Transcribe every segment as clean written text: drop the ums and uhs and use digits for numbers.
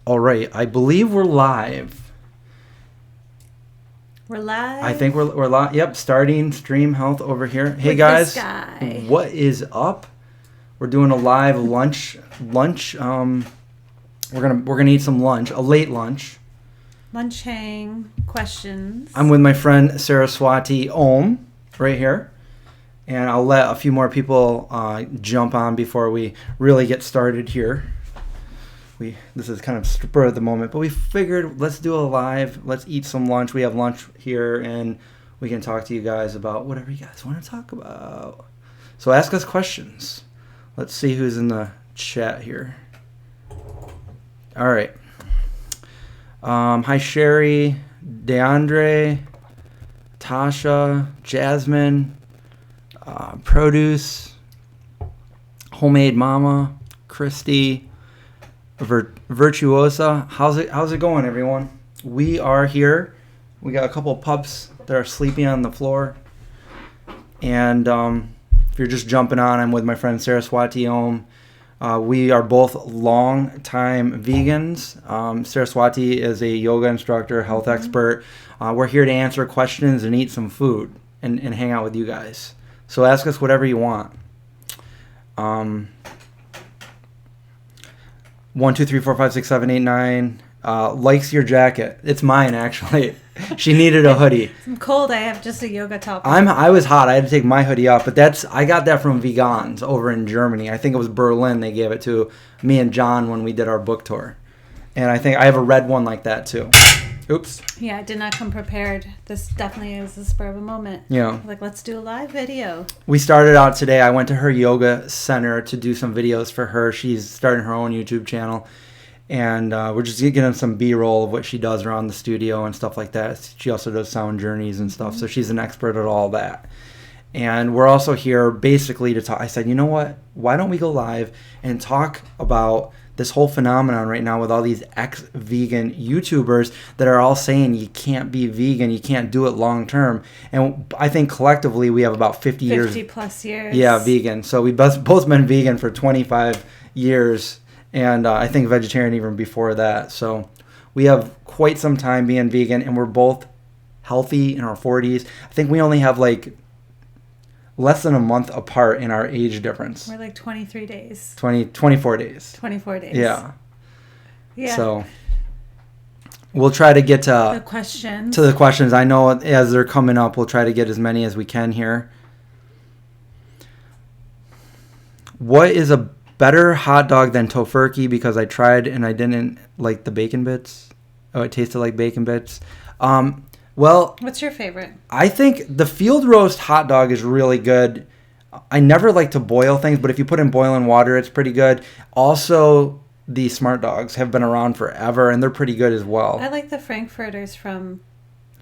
All right, I believe we're live. We're live. I think we're live. Yep, starting Stream Health over here. Hey with guys, this guy. What is up? We're doing a live lunch. We're gonna eat some lunch, a late lunch. Lunch hang questions. I'm with my friend Saraswati Om right here, and I'll let a few more people jump on before we really get started here. This is kind of spur of the moment, but we figured let's do a live. Let's eat some lunch. We have lunch here, and we can talk to you guys about whatever you guys want to talk about. So ask us questions. Let's see who's in the chat here. All right. Hi, Sherry, DeAndre, Tasha, Jasmine, Produce, Homemade Mama, Christy, Virtuosa. How's it going, everyone? We are here. We got a couple of pups that are sleeping on the floor. And if you're just jumping on, I'm with my friend Saraswati Om. We are both long-time vegans. Saraswati is a yoga instructor, health expert. We're here to answer questions and eat some food and hang out with you guys. So ask us whatever you want. 1, 2, 3, 4, 5, 6, 7, 8, 9. Likes your jacket. It's mine, actually. She needed a hoodie. I'm cold. I have just a yoga top. I was hot. I had to take my hoodie off, but I got that from Vegans over in Germany. I think it was Berlin. They gave it to me and John when we did our book tour, and I think I have a red one like that too. Oops. Yeah, I did not come prepared. This definitely is a spur of a moment. Yeah. Like, let's do a live video. We started out today. I went to her yoga center to do some videos for her. She's starting her own YouTube channel. And we're just getting some B-roll of what she does around the studio and stuff like that. She also does sound journeys and stuff. So she's an expert at all that. And we're also here basically to talk. I said, you know what? Why don't we go live and talk about this whole phenomenon right now with all these ex-vegan YouTubers that are all saying you can't be vegan, you can't do it long term. And I think collectively we have about 50 years. 50 plus years. Yeah, vegan. So we both been vegan for 25 years. And I think vegetarian even before that. So we have quite some time being vegan, and we're both healthy in our 40s. I think we only have like less than a month apart in our age difference. We're like 23 days. 24 days. 24 days. Yeah. Yeah. So we'll try to get the questions. To the questions. I know as they're coming up, we'll try to get as many as we can here. What is a better hot dog than tofurkey? Because I tried and I didn't like the bacon bits. Oh, it tasted like bacon bits. Well, what's your favorite? I think the field roast hot dog is really good. I never like to boil things, but if you put in boiling water, it's pretty good. Also, the smart dogs have been around forever, and they're pretty good as well. I like the Frankfurters from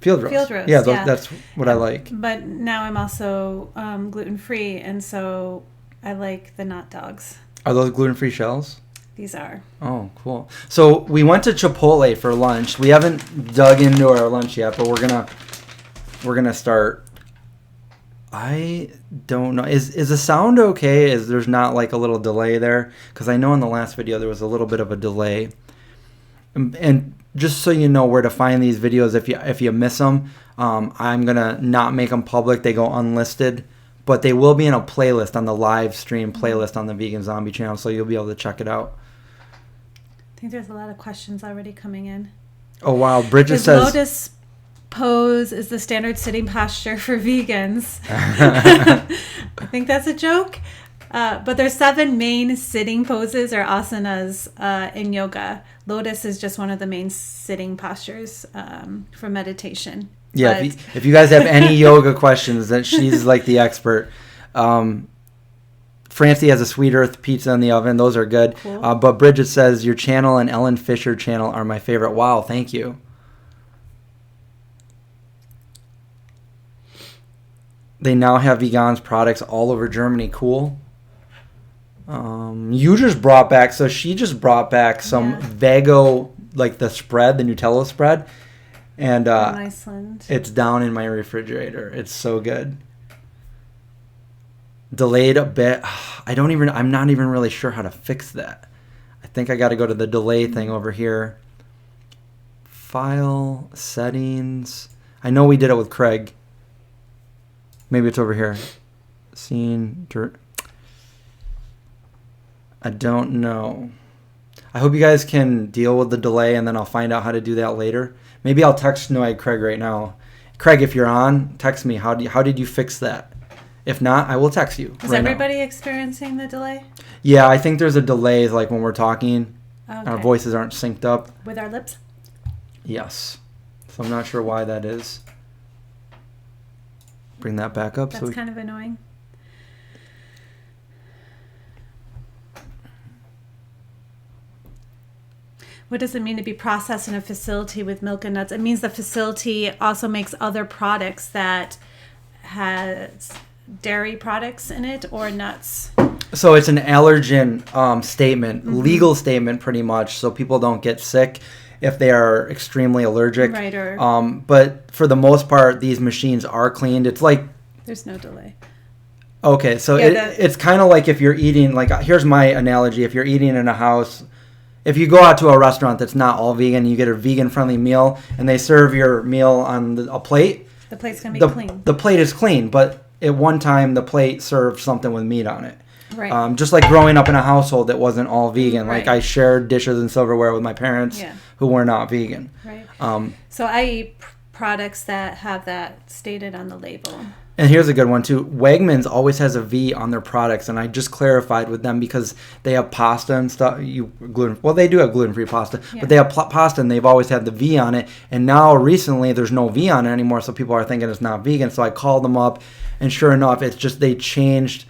Field roast. Yeah, that's what I like. But now I'm also gluten-free, and so I like the not dogs. Are those gluten-free shells? These are. Oh, cool. So we went to Chipotle for lunch. We haven't dug into our lunch yet, but we're gonna start. I don't know. Is the sound okay? There's not like a little delay there? Because I know in the last video there was a little bit of a delay. And just so you know where to find these videos, if you miss them, I'm gonna not make them public. They go unlisted. But they will be in a playlist on the live stream playlist on the Vegan Zombie channel, so you'll be able to check it out. I think there's a lot of questions already coming in. Oh, wow. Bridget says... Lotus pose is the standard sitting posture for vegans. I think that's a joke. But there's 7 main sitting poses or asanas in yoga. Lotus is just one of the main sitting postures for meditation. Yeah, if you guys have any yoga questions, then she's like the expert. Francie has a Sweet Earth pizza in the oven. Those are good. Cool. But Bridget says, your channel and Ellen Fisher channel are my favorite. Wow, thank you. They now have Vegans products all over Germany. Cool. You just brought back, so she just brought back some Vago, like the spread, the Nutella spread. And from Iceland. It's down in my refrigerator. It's so good. Delayed a bit. I'm not even really sure how to fix that. I think I got to go to the delay thing over here. File, settings. I know we did it with Craig. Maybe it's over here. Scene. I don't know. I hope you guys can deal with the delay, and then I'll find out how to do that later. Maybe I'll text Noah Craig right now. Craig, if you're on, text me. How did you fix that? If not, I will text you. Is everybody experiencing the delay? Yeah, I think there's a delay, like when we're talking. Okay. Our voices aren't synced up. With our lips? Yes. So I'm not sure why that is. Bring that back up. That's kind of annoying. What does it mean to be processed in a facility with milk and nuts? It means the facility also makes other products that has dairy products in it or nuts. So it's an allergen statement, legal statement pretty much, so people don't get sick if they are extremely allergic. Right. But for the most part, these machines are cleaned. It's like... There's no delay. Okay, so it's kind of like if you're eating... Like, here's my analogy. If you're eating in a house... If you go out to a restaurant that's not all vegan, you get a vegan-friendly meal, and they serve your meal on a plate. The plate's going to be clean. The plate is clean, but at one time, the plate served something with meat on it. Right. Just like growing up in a household that wasn't all vegan. Right. Like I shared dishes and silverware with my parents who were not vegan. Right. So I eat products that have that stated on the label. And here's a good one too. Wegmans always has a V on their products, and I just clarified with them because they have pasta and stuff. They do have gluten-free pasta, but they have pasta, and they've always had the V on it. And now recently, there's no V on it anymore, so people are thinking it's not vegan. So I called them up, and sure enough, it's just they changed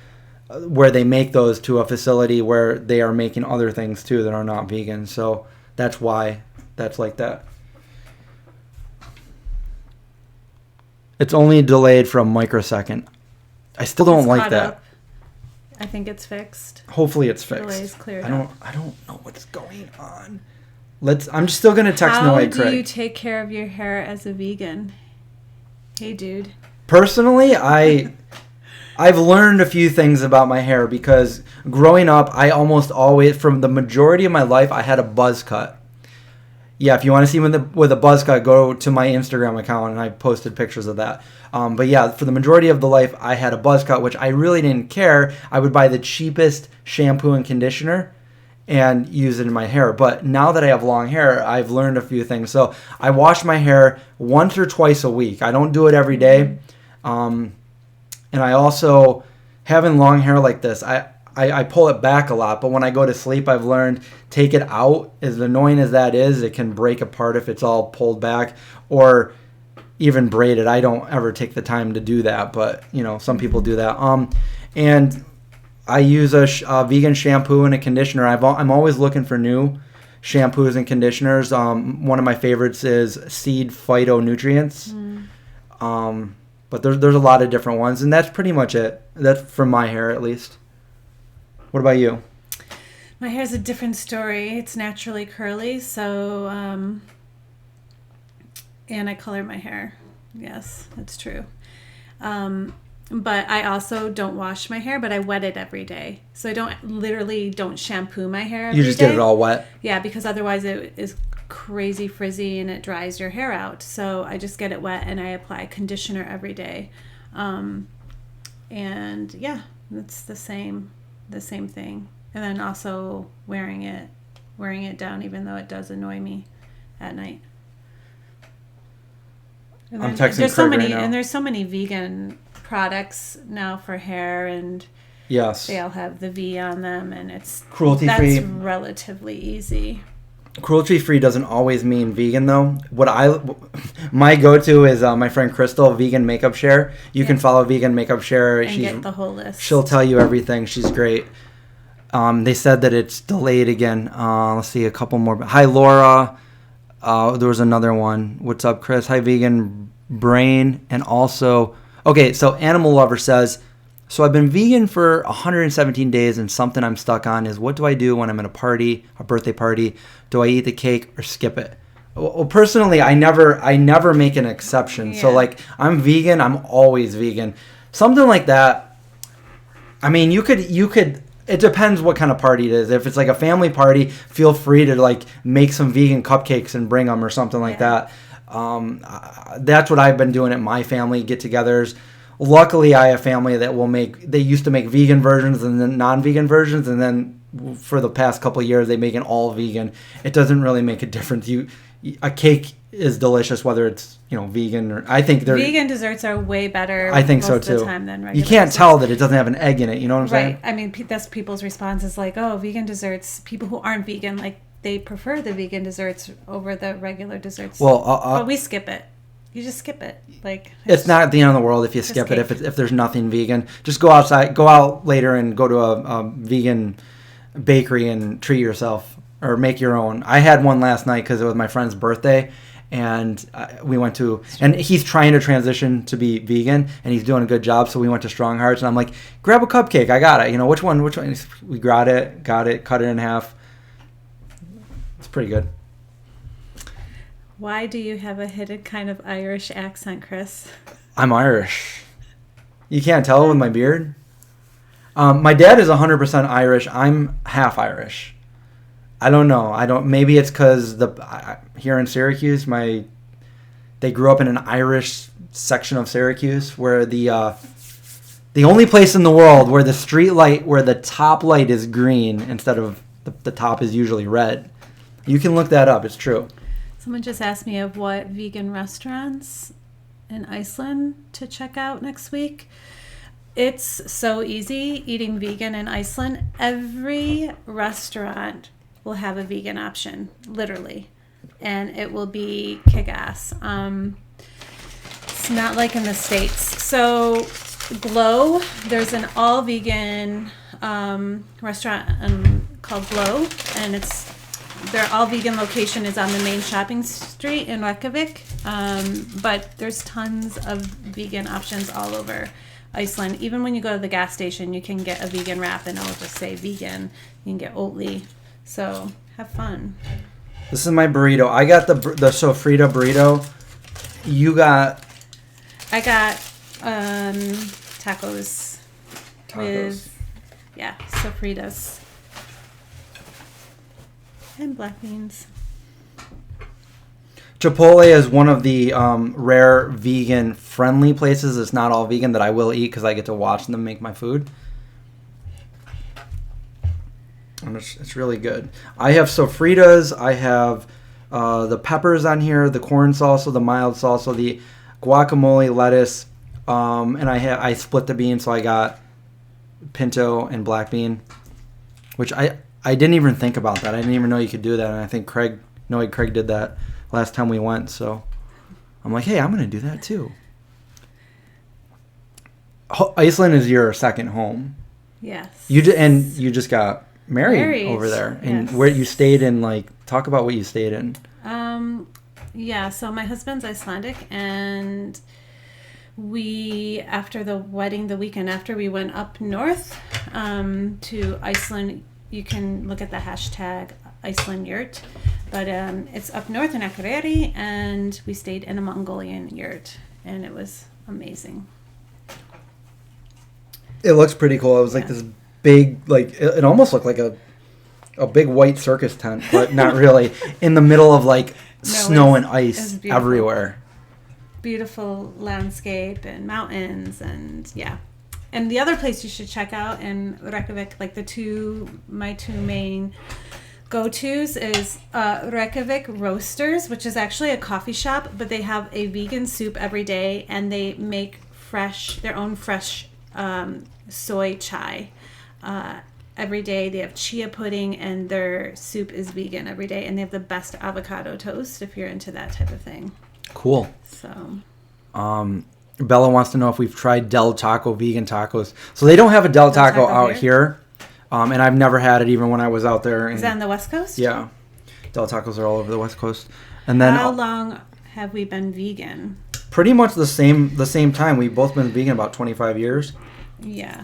where they make those to a facility where they are making other things too that are not vegan. So that's why that's like that. It's only delayed for a microsecond. I still don't like that. Up. I think it's fixed. Hopefully it's fixed. Delay's cleared I don't know what's going on. I'm just still gonna text Noah Craig. How do you take care of your hair as a vegan? Hey, dude. Personally, I've learned a few things about my hair because growing up, I almost always, from the majority of my life, I had a buzz cut. Yeah, if you want to see me with a buzz cut, go to my Instagram account, and I posted pictures of that. But yeah, for the majority of the life, I had a buzz cut, which I really didn't care. I would buy the cheapest shampoo and conditioner and use it in my hair. But now that I have long hair, I've learned a few things. So I wash my hair once or twice a week. I don't do it every day. And I also, having long hair like this, I pull it back a lot, but when I go to sleep, I've learned take it out. As annoying as that is, it can break apart if it's all pulled back, or even braided. I don't ever take the time to do that, but some people do that. And I use a vegan shampoo and a conditioner. I'm always looking for new shampoos and conditioners. One of my favorites is Seed Phytonutrients. But there's a lot of different ones, and that's pretty much it. That's for my hair, at least. What about you? My hair's a different story. It's naturally curly, so and I color my hair. Yes, that's true. But I also don't wash my hair, but I wet it every day. So I don't shampoo my hair every day. You just get it all wet? Yeah, because otherwise it is crazy frizzy and it dries your hair out. So I just get it wet and I apply conditioner every day. And yeah, it's the same thing. And then also wearing it down, even though it does annoy me at night. And I'm texting Craig right now. And there's so many vegan products now for hair, and yes, they all have the V on them, and it's cruelty-free. That's relatively easy. Cruelty-free doesn't always mean vegan, though. My go-to is my friend Crystal, Vegan Makeup Share. You can follow Vegan Makeup Share. And get the whole list. She'll tell you everything. She's great. They said that it's delayed again. Let's see, a couple more. Hi, Laura. There was another one. What's up, Chris? Hi, Vegan Brain. And also, okay, so Animal Lover says, so I've been vegan for 117 days, and something I'm stuck on is, what do I do when I'm at a birthday party? Do I eat the cake or skip it? Well, personally, I never make an exception. Yeah. So like, I'm vegan, I'm always vegan. Something like that. I mean, you could It depends what kind of party it is. If it's like a family party, feel free to like make some vegan cupcakes and bring them or something like that. That's what I've been doing at my family get-togethers. Luckily, I have family that will they used to make vegan versions and then non-vegan versions, and then for the past couple of years, they make an all vegan. It doesn't really make a difference. A cake is delicious whether it's vegan or vegan desserts are way better. I think most so of too. the time than regular you can't desserts. tell that it doesn't have an egg in it. You know what I'm saying? Right. I mean, that's people's response is like, oh, vegan desserts. People who aren't vegan, like they prefer the vegan desserts over the regular desserts. Well, but we skip it. You just skip it. Like it's not the end of the world if you skip it. If there's nothing vegan, just go outside, go out later and go to a vegan bakery and treat yourself or make your own. I had one last night because it was my friend's birthday, and we went to, and he's trying to transition to be vegan, and he's doing a good job. So we went to Strong Hearts, and I'm like, grab a cupcake. I got it. Which one? We got it, cut it in half. It's pretty good. Why do you have a hidden kind of Irish accent, Chris? I'm Irish. You can't tell with my beard. My dad is 100% Irish. I'm half Irish. I don't know. Maybe it's because here in Syracuse, they grew up in an Irish section of Syracuse where the only place in the world where the top light is green instead of the top is usually red. You can look that up. It's true. Someone just asked me of what vegan restaurants in Iceland to check out next week. It's so easy eating vegan in Iceland. Every restaurant will have a vegan option, literally. And it will be kick-ass. It's not like in the States. So Glow, there's an all-vegan restaurant called Glow, and their all-vegan location is on the main shopping street in Reykjavik, but there's tons of vegan options all over Iceland. Even when you go to the gas station, you can get a vegan wrap, and it'll just say vegan. You can get Oatly, so have fun. This is my burrito. I got the sofrito burrito. I got tacos with sofritas. And black beans. Chipotle is one of the rare vegan-friendly places. It's not all vegan that I will eat because I get to watch them make my food. And it's really good. I have sofritas. I have the peppers on here, the corn salsa, the mild salsa, the guacamole, lettuce, and I split the beans, so I got pinto and black bean, which I didn't even think about that. I didn't even know you could do that. And I think Craig did that last time we went. So I'm like, hey, I'm going to do that too. Iceland is your second home. Yes. You just got married over there. And yes. Where you stayed in, talk about what you stayed in. So my husband's Icelandic, and we, after the wedding, the weekend after, we went up north to Iceland. You can look at the hashtag Iceland yurt, but it's up north in Akureyri, and we stayed in a Mongolian yurt, and it was amazing. It looks pretty cool. It was like this big, it almost looked like a big white circus tent, but not really, in the middle of snow and ice everywhere. Beautiful landscape and mountains, and And the other place you should check out in Reykjavik, my two main go-tos is Reykjavik Roasters, which is actually a coffee shop, but they have a vegan soup every day, and they make their own fresh soy chai every day. They have chia pudding, and their soup is vegan every day, and they have the best avocado toast if you're into that type of thing. Cool. So, Bella wants to know if we've tried Del Taco vegan tacos. So they don't have a Del Taco out here, and I've never had it even when I was out there. Is that on the West Coast? Yeah, Del Tacos are all over the West Coast. And then how long have we been vegan? Pretty much the same time. We've both been vegan about 25 years. Yeah.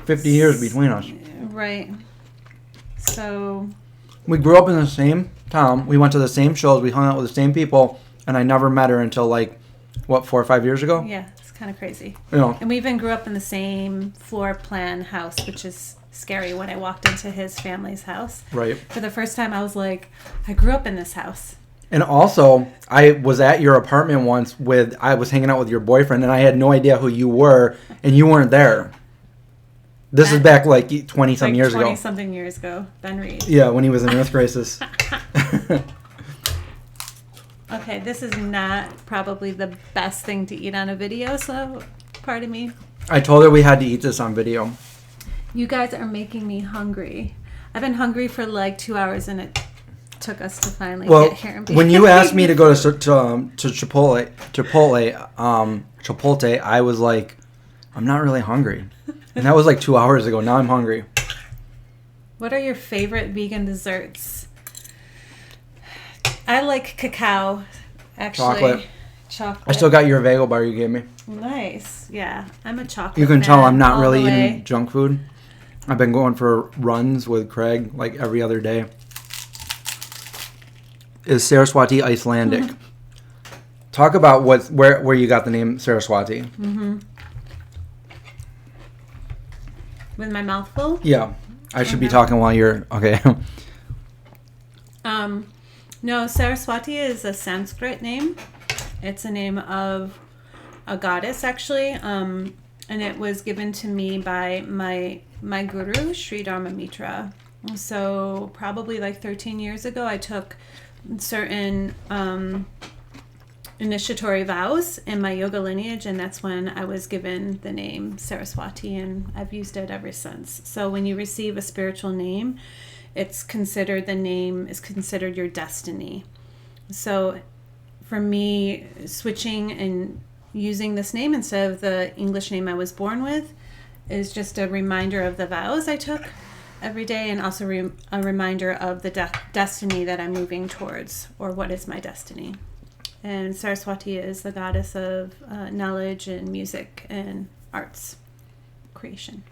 50 years between us. Right. So we grew up in the same town. We went to the same shows. We hung out with the same people, and I never met her until 4 or 5 years ago? Yeah, it's kind of crazy. You know. And we even grew up in the same floor plan house, which is scary when I walked into his family's house. Right. For the first time, I was like, I grew up in this house. And also, I was at your apartment once I was hanging out with your boyfriend, and I had no idea who you were, and you weren't there. This is back like 20-some years ago. 20-something years ago. Ben Reed. Yeah, when he was in Earth Crisis. Okay, this is not probably the best thing to eat on a video, so pardon me. I told her we had to eat this on video. You guys are making me hungry. I've been hungry for like 2 hours, and it took us to finally get here. And when you asked me to go to Chipotle, I was like, I'm not really hungry. And that was like 2 hours ago. Now I'm hungry. What are your favorite vegan desserts? I like cacao, actually. Chocolate. I still got your Vego bar you gave me. Nice. Yeah, I'm a chocolate You can tell I'm not all really the way. eating junk food. I've been going for runs with Craig like every other day. Is Saraswati Icelandic? Talk about where you got the name Saraswati. Mm-hmm. With my mouth full? Yeah. I should be talking while you're... Okay. No, Saraswati is a Sanskrit name. It's a name of a goddess, actually. And it was given to me by my guru, Sri Dharma Mitra. So probably like 13 years ago, I took certain initiatory vows in my yoga lineage, and that's when I was given the name Saraswati, and I've used it ever since. So when you receive a spiritual name, the name is considered your destiny. So for me, switching and using this name instead of the English name I was born with is just a reminder of the vows I took every day, and also a reminder of the destiny that I'm moving towards, or what is my destiny. And Saraswati is the goddess of knowledge and music and arts creation.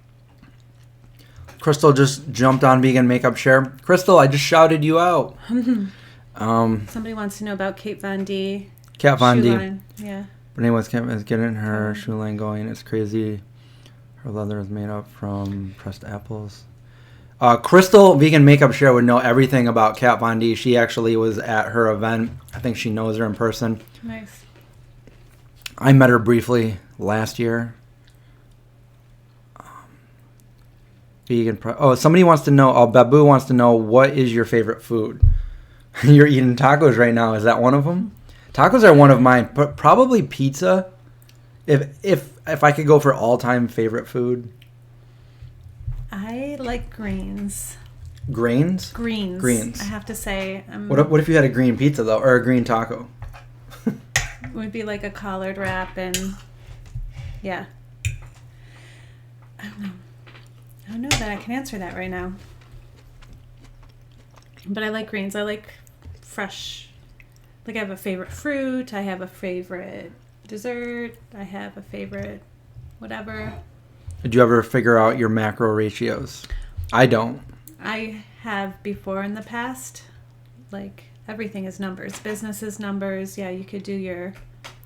Crystal just jumped on vegan makeup share. Crystal, I just shouted you out. Somebody wants to know about Kate Von D. Kat Von D. Shoeline. Yeah. Renee is getting her shoe line going. It's crazy. Her leather is made up from pressed apples. Crystal Vegan Makeup Share would know everything about Kat Von D. She actually was at her event. I think she knows her in person. Nice. I met her last year. Somebody wants to know. Babu wants to know, what is your favorite food? You're eating tacos right now. Is that one of them? Tacos are one of mine. Probably pizza. If I could go for all-time favorite food. I like greens. Grains? Greens. I have to say. What if you had a green pizza, though, or a green taco? It would be like a collard wrap, and yeah. I don't know that I can answer that right now. But I like greens. I like fresh. Like, I have a favorite fruit. I have a favorite dessert. I have a favorite whatever. Did you ever figure out your macro ratios? I don't. I have before in the past. Like, everything is numbers. Business is numbers. Yeah, you could do your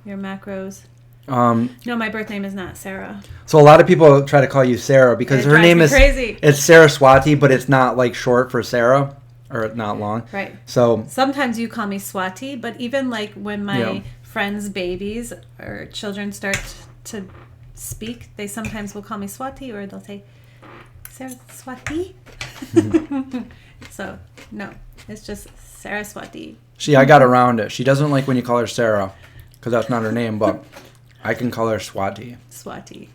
macros. No, my birth name is not Sarah. So a lot of people try to call you Sarah because her name is crazy. It's Saraswati, but it's not like short for Sarah, or not long. Right. So sometimes you call me Swati, but even like when my friends' babies or children start to speak, they sometimes will call me Swati, or they'll say Saraswati. So no, it's just Saraswati. See, I got around it. She doesn't like when you call her Sarah because that's not her name, but I can call her Swati. Swati.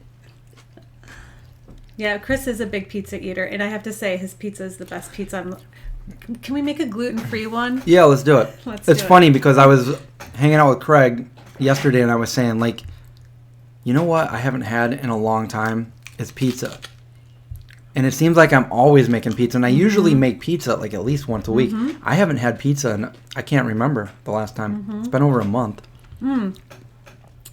Yeah, Chris is a big pizza eater, and I have to say his pizza is the best pizza. Can we make a gluten-free one? Yeah, let's do it. It's funny because I was hanging out with Craig yesterday, and I was saying, like, you know what I haven't had in a long time is pizza. And it seems like I'm always making pizza, and I usually make pizza like at least once a week. I haven't had pizza, and I can't remember the last time. It's been over a month.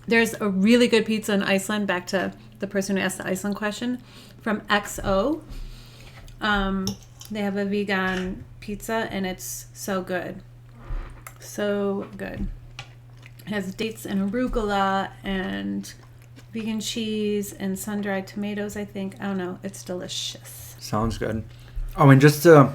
There's a really good pizza in Iceland, back to the person who asked the Iceland question, from XO. They have a vegan pizza, and it's so good. So good. It has dates and arugula and vegan cheese and sun-dried tomatoes, I think. I don't know. It's delicious. Sounds good. Oh, and just to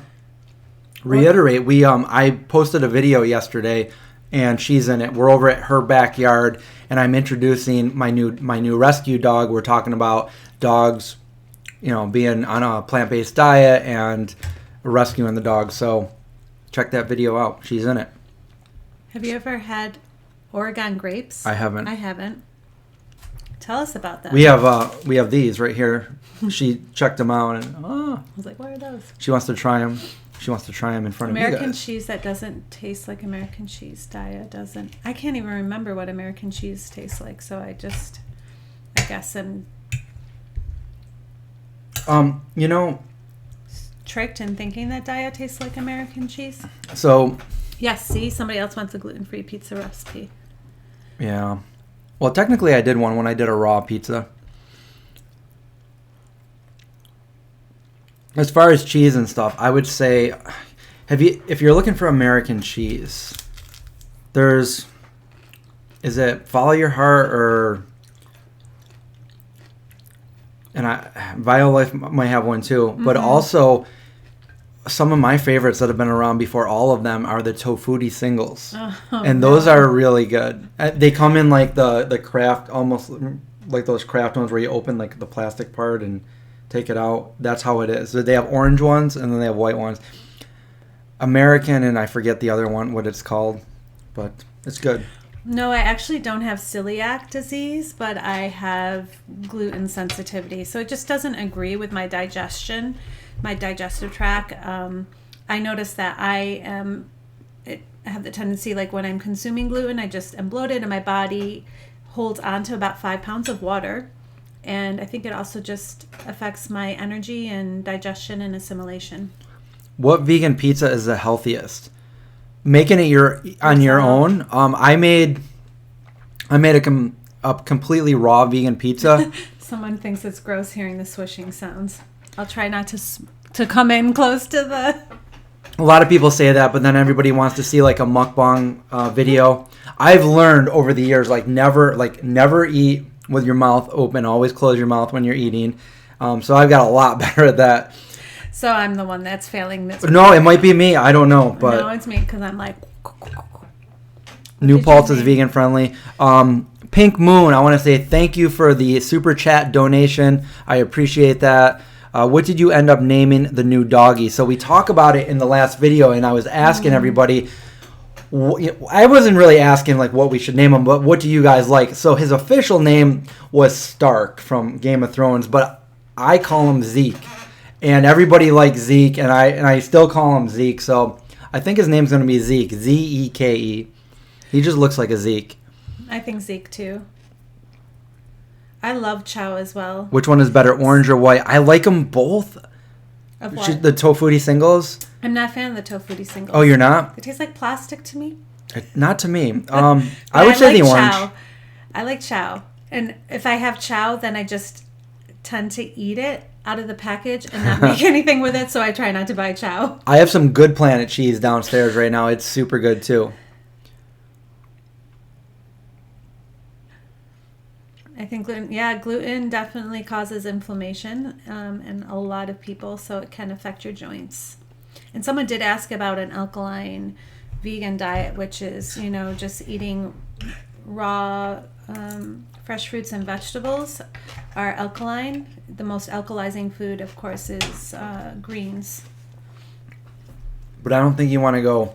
reiterate, we I posted a video yesterday, and she's in it. We're over at her backyard, and I'm introducing my new rescue dog. We're talking about dogs, being on a plant-based diet and rescuing the dog. So check that video out. She's in it. Have you ever had Oregon grapes? I haven't. I haven't. Tell us about that. We have these right here. She checked them out, and I was like, what are those? she wants to try them. She wants to try them in front of you American guys. cheese that doesn't taste like American cheese. Daya doesn't. I can't even remember what American cheese tastes like, so I guess I'm tricked in thinking that Daya tastes like American cheese. So Yes, see, somebody else wants a gluten-free pizza recipe. yeah. Well, technically, I did one when I did a raw pizza. As far as cheese and stuff, I would say, if you're looking for American cheese, is it Follow Your Heart or, and Violife might have one too, but also some of my favorites that have been around before all of them are the Tofutti singles. And those are really good. They come in like the craft, almost like those craft ones where you open like the plastic part and take it out. That's how it is. So they have orange ones and then they have white ones. American, and I forget the other one, what it's called, but it's good. No, I actually don't have celiac disease, but I have gluten sensitivity. So it just doesn't agree with my digestion, my digestive tract. I notice that I have the tendency, like when I'm consuming gluten, I just am bloated and my body holds on to about 5 pounds of water. And I think it also just affects my energy and digestion and assimilation. What vegan pizza is the healthiest? Making it on your own. I made a completely raw vegan pizza. Someone thinks it's gross hearing the swishing sounds. I'll try not to come in close to the... A lot of people say that, but then everybody wants to see like a mukbang video. I've learned over the years, never eat with your mouth open. Always close your mouth when you're eating. So I've got a lot better at that. So I'm the one that's failing this. No, it might be me. I don't know, but no, it's me because I'm like. New Pulse is vegan friendly. Pink Moon, I want to say thank you for the super chat donation. I appreciate that. What did you end up naming the new doggy? So we talk about it in the last video, and I was asking everybody. I wasn't really asking like what we should name him, but what do you guys like? So his official name was Stark from Game of Thrones, but I call him Zeke, and everybody likes Zeke, and I still call him Zeke. So I think his name's going to be Zeke, Zeke. He just looks like a Zeke. I think Zeke too. I love Chow as well. Which one is better, orange or white? I like them both. Of what? The Tofutti singles. I'm not a fan of the Tofutti singles. Oh, you're not? It tastes like plastic to me. Not to me. I would say the orange. Chow. I like Chow. And if I have Chow, then I just tend to eat it out of the package and not make anything with it, so I try not to buy Chow. I have some Good Planet cheese downstairs right now. It's super good, too. I think gluten definitely causes inflammation in a lot of people, so it can affect your joints. And someone did ask about an alkaline vegan diet, which is, just eating raw, fresh fruits and vegetables are alkaline. The most alkalizing food, of course, is greens. But I don't think you want to go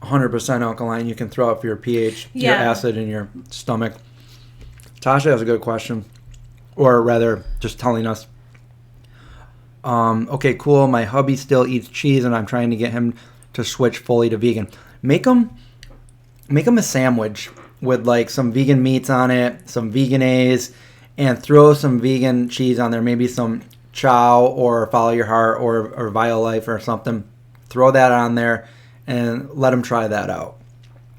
100% alkaline. You can throw up your pH, your acid in your stomach. Tasha has a good question, or rather, just telling us. Okay, cool. My hubby still eats cheese, and I'm trying to get him to switch fully to vegan. Make him a sandwich with like some vegan meats on it, some vegan A's, and throw some vegan cheese on there. Maybe some Chow or Follow Your Heart or Violife or something. Throw that on there, and let him try that out.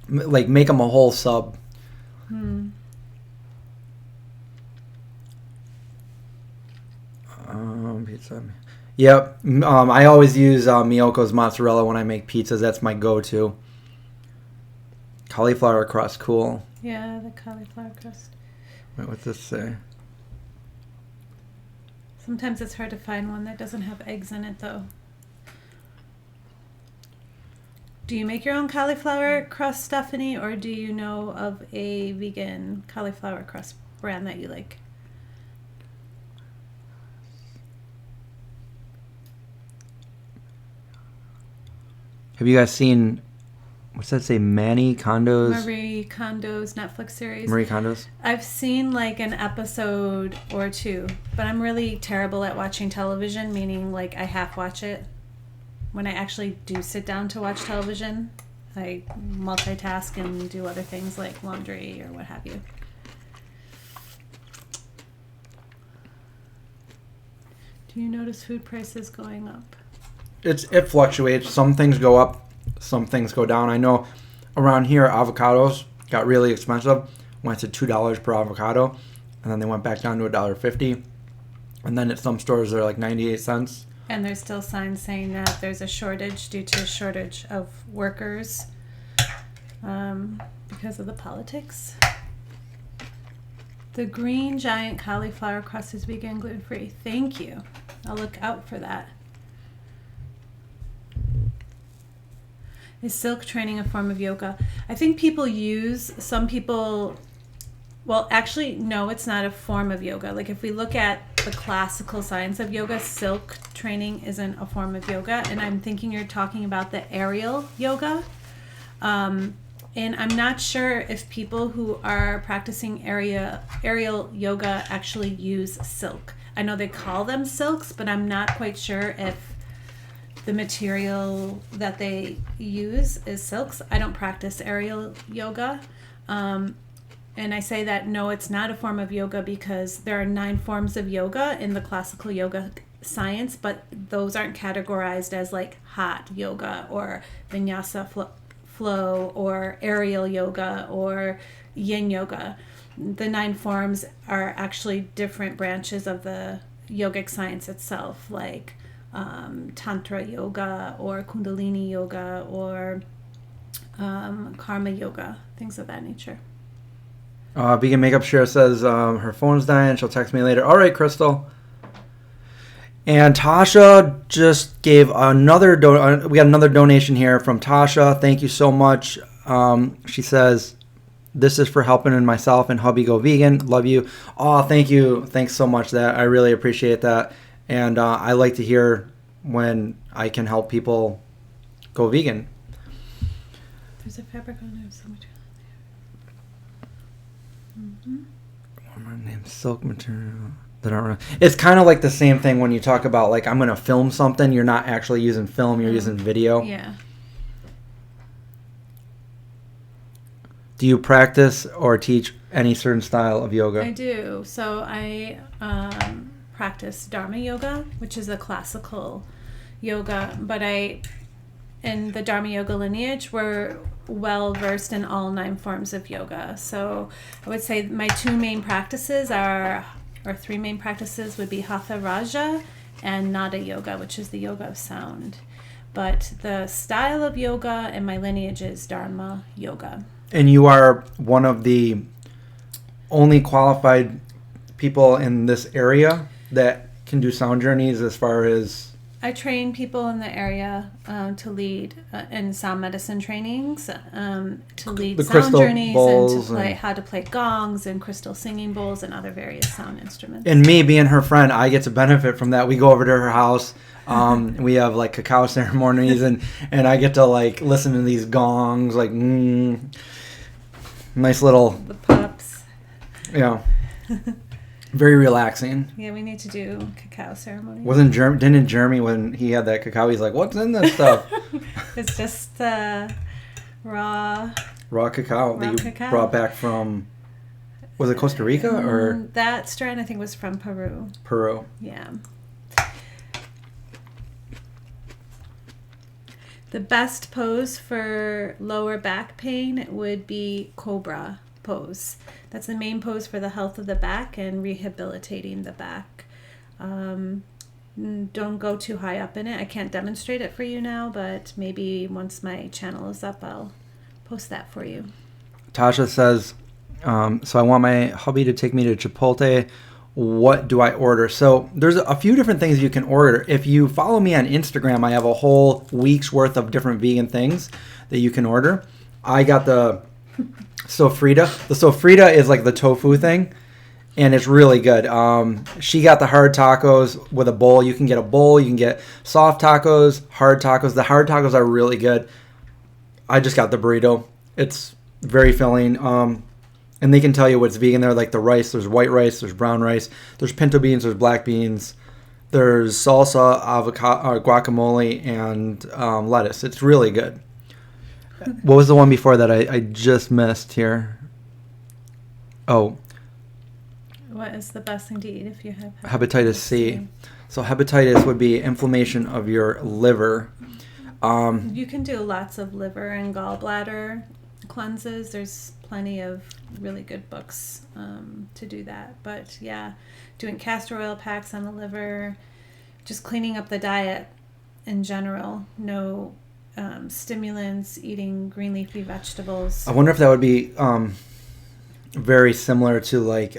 Like make him a whole sub. Pizza. Yep. I always use Miyoko's mozzarella when I make pizzas. That's my go-to. Cauliflower crust, cool. Yeah, the cauliflower crust. Wait, what's this say? Sometimes it's hard to find one that doesn't have eggs in it, though. Do you make your own cauliflower crust, Stephanie, or do you know of a vegan cauliflower crust brand that you like? Have you guys seen, what's that say, Marie Kondo's Netflix series? Marie Kondo's? I've seen like an episode or two, but I'm really terrible at watching television, meaning like I half watch it. When I actually do sit down to watch television, I multitask and do other things like laundry or what have you. Do you notice food prices going up? It fluctuates. Some things go up, some things go down. I know around here avocados got really expensive. Went to $2 per avocado, and then they went back down to $1.50. And then at some stores they're like 98 cents. And there's still signs saying that there's a shortage due to a shortage of workers because of the politics. The green giant cauliflower crust is vegan and gluten-free. Thank you. I'll look out for that. Is silk training a form of yoga? I think some people, well, actually, no, it's not a form of yoga. Like if we look at the classical science of yoga, silk training isn't a form of yoga. And I'm thinking you're talking about the aerial yoga. And I'm not sure if people who are practicing aerial yoga actually use silk. I know they call them silks, but I'm not quite sure if the material that they use is silks. I don't practice aerial yoga. And I say that no, it's not a form of yoga because there are 9 forms of yoga in the classical yoga science, but those aren't categorized as like hot yoga or vinyasa flow or aerial yoga or yin yoga. The 9 forms are actually different branches of the yogic science itself, like Tantra yoga or Kundalini yoga or Karma yoga, things of that nature. Vegan Makeup Share says her phone's dying. She'll text me later. All right, Crystal. And Tasha just gave we got another donation here from Tasha. Thank you so much. She says, this is for helping in myself and hubby go vegan. Love you. Oh, thank you. Thanks so much. I really appreciate that. And I like to hear when I can help people go vegan. There's a fabric on there. So much. My name's silk material. It's kind of like the same thing when you talk about like I'm going to film something. You're not actually using film. You're using video. Yeah. Do you practice or teach any certain style of yoga? I do. So I practice Dharma yoga, which is a classical yoga, but in the Dharma yoga lineage, we're well versed in all 9 forms of yoga. So I would say my 3 main practices would be Hatha Raja and Nada yoga, which is the yoga of sound. But the style of yoga in my lineage is Dharma yoga. And you are one of the only qualified people in this area that can do sound journeys as far as... I train people in the area to lead in sound medicine trainings, to lead sound journeys and to play how to play gongs and crystal singing bowls and other various sound instruments. And me being her friend, I get to benefit from that. We go over to her house. We have like cacao ceremonies and I get to like listen to these gongs, like nice little... The pups. Yeah. Very relaxing. Yeah, we need to do cacao ceremony. Didn't Jeremy, when he had that cacao, he's like, what's in this stuff? It's just raw cacao that you brought back from, was it Costa Rica or? That strain I think was from Peru. Peru. Yeah. The best pose for lower back pain would be cobra pose. That's the main pose for the health of the back and rehabilitating the back. Don't go too high up in it. I can't demonstrate it for you now, but maybe once my channel is up, I'll post that for you. Tasha says, so I want my hubby to take me to Chipotle what do I order? So there's a few different things you can order. If you follow me on Instagram, I have a whole week's worth of different vegan things that you can order. I got the sofrita. The sofrita is like the tofu thing, and it's really good. She got the hard tacos with a bowl. You can get a bowl. You can get soft tacos, hard tacos. The hard tacos are really good. I just got the burrito. It's very filling. And they can tell you what's vegan there, like the rice. There's white rice, there's brown rice, there's pinto beans, there's black beans, there's salsa, avocado, guacamole, and lettuce. It's really good. What was the one before that I just missed here? Oh. What is the best thing to eat if you have hepatitis C? So hepatitis would be inflammation of your liver. You can do lots of liver and gallbladder cleanses. There's plenty of really good books to do that. But yeah, doing castor oil packs on the liver, just cleaning up the diet in general. No stimulants, eating green leafy vegetables. I wonder if that would be very similar to like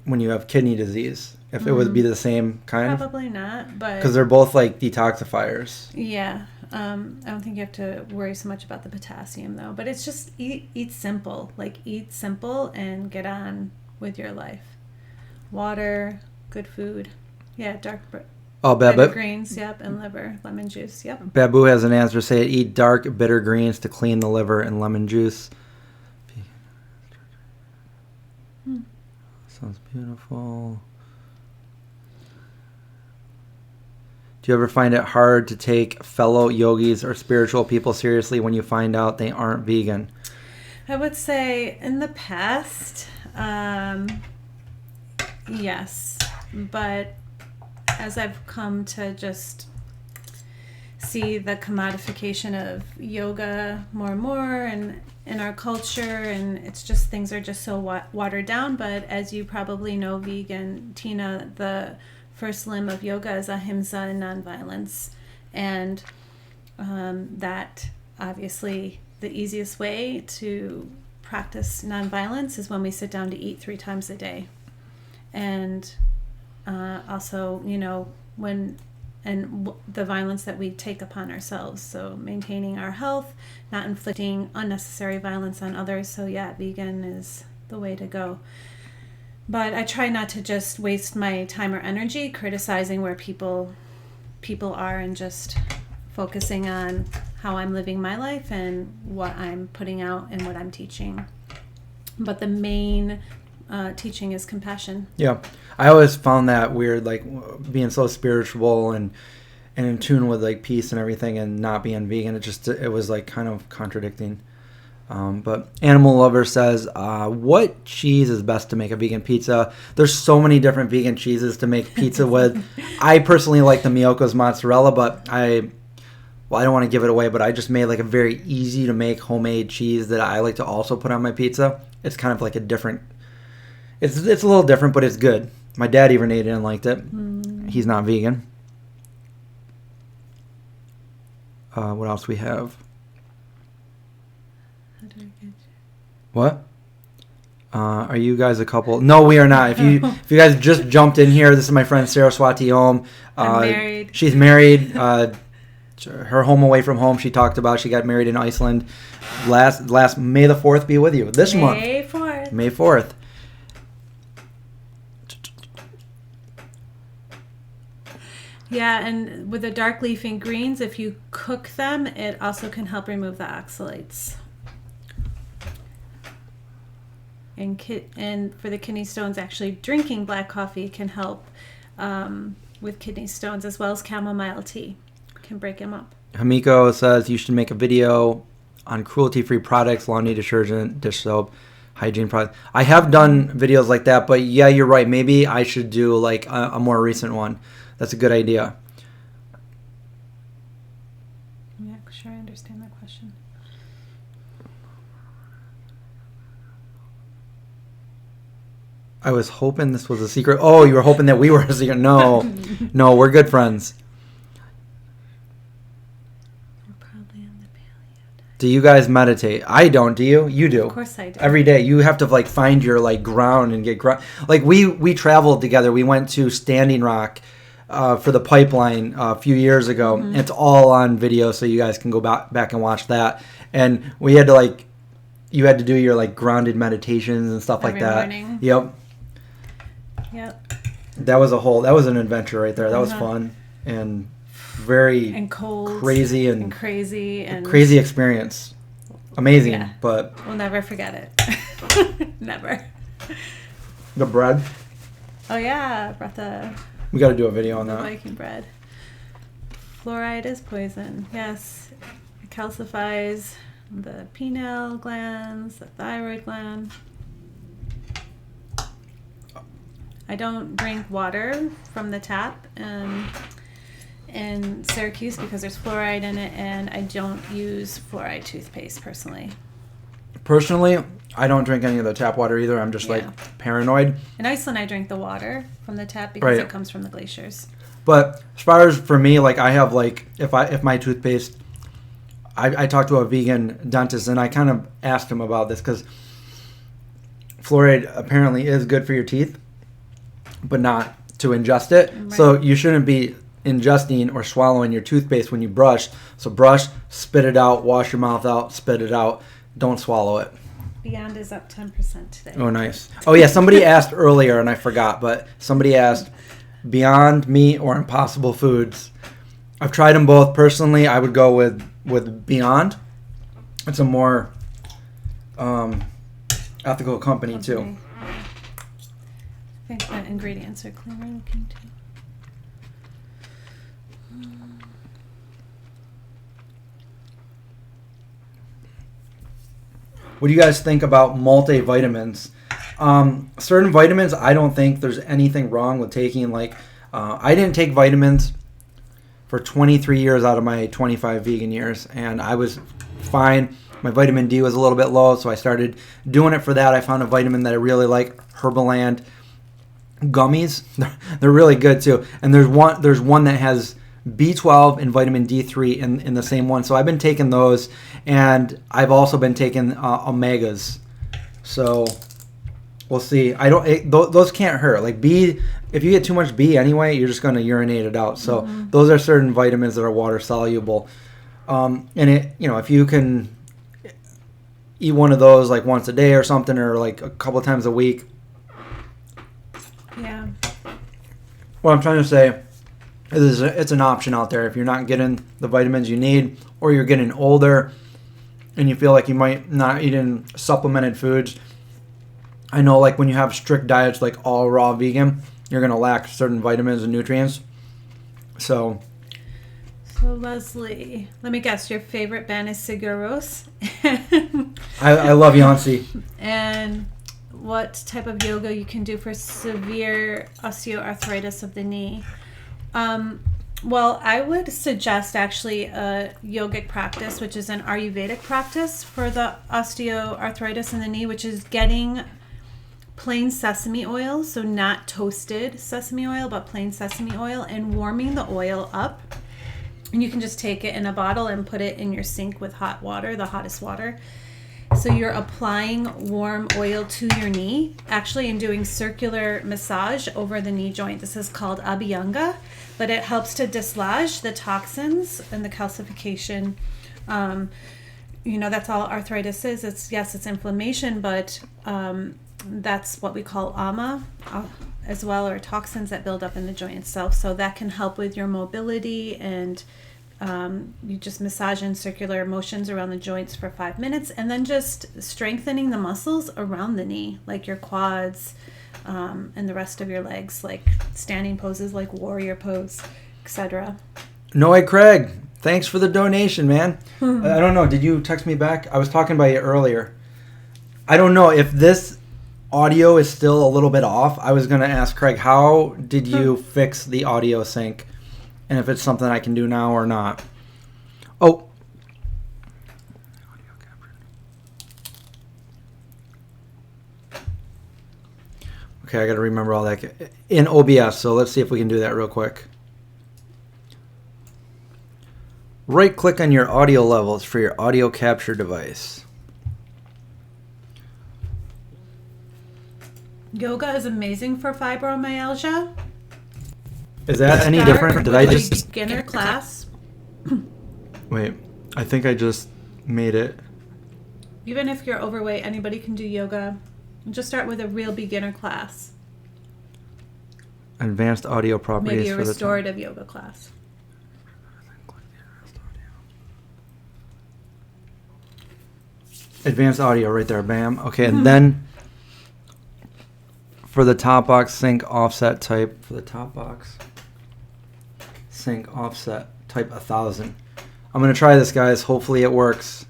when you have kidney disease. If it would be the same kind. Probably not, but because they're both like detoxifiers. Yeah. I don't think you have to worry so much about the potassium though, but it's just eat simple, like eat simple and get on with your life. Water, good food. Yeah, bitter greens, yep, and liver, lemon juice, yep. Babu has an answer. Say eat dark, bitter greens to clean the liver and lemon juice. Sounds beautiful. Do you ever find it hard to take fellow yogis or spiritual people seriously when you find out they aren't vegan? I would say in the past, yes. But as I've come to just see the commodification of yoga more and more and in our culture, and it's just things are just so watered down. But as you probably know, vegan, Tina, the first limb of yoga is ahimsa and nonviolence, and that obviously the easiest way to practice nonviolence is when we sit down to eat 3 times a day, and also the violence that we take upon ourselves, so maintaining our health, not inflicting unnecessary violence on others. So yeah, vegan is the way to go. But I try not to just waste my time or energy criticizing where people are, and just focusing on how I'm living my life and what I'm putting out and what I'm teaching. But the main teaching is compassion. Yeah. I always found that weird, like being so spiritual and in tune with like peace and everything, and not being vegan. It was like kind of contradicting. But Animal Lover says, what cheese is best to make a vegan pizza? There's so many different vegan cheeses to make pizza with. I personally like the Miyoko's mozzarella, but I don't want to give it away, but I just made like a very easy to make homemade cheese that I like to also put on my pizza. It's kind of like a different, it's a little different, but it's good. My dad even ate it and liked it. He's not vegan. What else we have? What? Are you guys a couple? No, we are not. If you guys just jumped in here, this is my friend Saraswati Om. I'm married. She's married. Her home away from home. She talked about she got married in Iceland last May the 4th be with you this month. May 4th. Yeah, and with the dark leafy greens, if you cook them, it also can help remove the oxalates. And for the kidney stones, actually drinking black coffee can help with kidney stones, as well as chamomile tea can break them up. Hamiko says you should make a video on cruelty-free products, laundry detergent, dish soap, hygiene products. I have done videos like that, but yeah, you're right. Maybe I should do like a more recent one. That's a good idea. Yeah, sure, I understand that question. I was hoping this was a secret. Oh, you were hoping that we were a secret. No, we're good friends. We're probably on the paleo diet. Do you guys meditate? I don't. Do you? You do. Of course I do. Every day. You have to like find your like ground and get ground. Like we traveled together. We went to Standing Rock for the pipeline a few years ago. Mm-hmm. It's all on video, so you guys can go back and watch that. And we had to like, you had to do your like grounded meditations and stuff like that. Every morning. Yep. That was an adventure right there. That was fun and very and cold, crazy and crazy experience. Amazing, but we'll never forget it. Never. The bread. Oh yeah, brought the. We got to do a video on that. Viking bread. Fluoride is poison. Yes, it calcifies the pineal glands, the thyroid gland. I don't drink water from the tap in Syracuse because there's fluoride in it, and I don't use fluoride toothpaste personally. Personally, I don't drink any of the tap water either. I'm just like paranoid. In Iceland, I drink the water from the tap because it comes from the glaciers. But as far as for me, like I have like if my toothpaste, I talked to a vegan dentist and I kind of asked him about this because fluoride apparently is good for your teeth, but not to ingest it. Right. So you shouldn't be ingesting or swallowing your toothpaste when you brush. So brush, spit it out, wash your mouth out, spit it out. Don't swallow it. Beyond is up 10% today. Oh, nice. Oh, yeah. Somebody asked earlier, and I forgot, but somebody asked Beyond Meat or Impossible Foods. I've tried them both. Personally, I would go with Beyond. It's a more ethical company, too. I think the ingredients are clearer looking, too. What do you guys think about multivitamins? Certain vitamins, I don't think there's anything wrong with taking. Like, I didn't take vitamins for 23 years out of my 25 vegan years, and I was fine. My vitamin D was a little bit low, so I started doing it for that. I found a vitamin that I really like, Herbaland gummies. They're really good too. And there's one that has B12 and vitamin D3 in the same one. So I've been taking those, and I've also been taking omegas. So we'll see. Those can't hurt. Like B, if you get too much B anyway, you're just going to urinate it out. So those are certain vitamins that are water soluble. And if you can eat one of those like once a day or something, or like a couple of times a week. Yeah. What I'm trying to say is it's an option out there if you're not getting the vitamins you need, or you're getting older and you feel like you might not eat in supplemented foods. I know like when you have strict diets like all raw vegan, you're going to lack certain vitamins and nutrients. So Leslie, let me guess, your favorite band is Seguros? I love Yancy. And what type of yoga you can do for severe osteoarthritis of the knee? Well, I would suggest actually a yogic practice, which is an Ayurvedic practice for the osteoarthritis in the knee, which is getting plain sesame oil, so not toasted sesame oil, but plain sesame oil, and warming the oil up. And you can just take it in a bottle and put it in your sink with hot water, the hottest water. So you're applying warm oil to your knee, actually, and doing circular massage over the knee joint. This is called Abhyanga, but it helps to dislodge the toxins and the calcification. That's all arthritis is. It's inflammation, but that's what we call ama as well, or toxins that build up in the joint itself. So that can help with your mobility, and you just massage in circular motions around the joints for 5 minutes, and then just strengthening the muscles around the knee, like your quads and the rest of your legs, like standing poses like warrior pose, etc. Noe Craig, thanks for the donation, man. I don't know, did you text me back? I was talking about it earlier. I don't know if this audio is still a little bit off. I was going to ask Craig, how did you fix the audio sync? And if it's something I can do now or not. Oh. Okay, I got to remember all that in OBS. So let's see if we can do that real quick. Right-click on your audio levels for your audio capture device. Yoga is amazing for fibromyalgia. Is that any Start different? Did with I a just... beginner class? Wait, I think I just made it. Even if you're overweight, anybody can do yoga. Just start with a real beginner class. Advanced audio properties Maybe a for the restorative yoga class. Advanced audio right there, bam. Okay, and then for the top box, sync offset type. For the top box, sync offset type 1000. I'm going to try this, guys. Hopefully it works.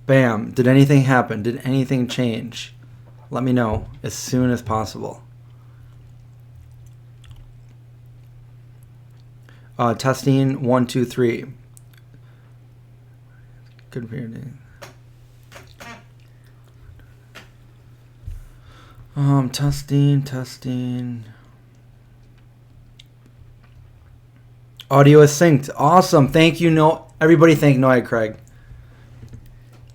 Bam. Did anything happen? Did anything change? Let me know as soon as possible. Testing 1, 2, 3. Good for your day. Testing. Audio is synced. Awesome. Thank you. Everybody thank Noah Craig.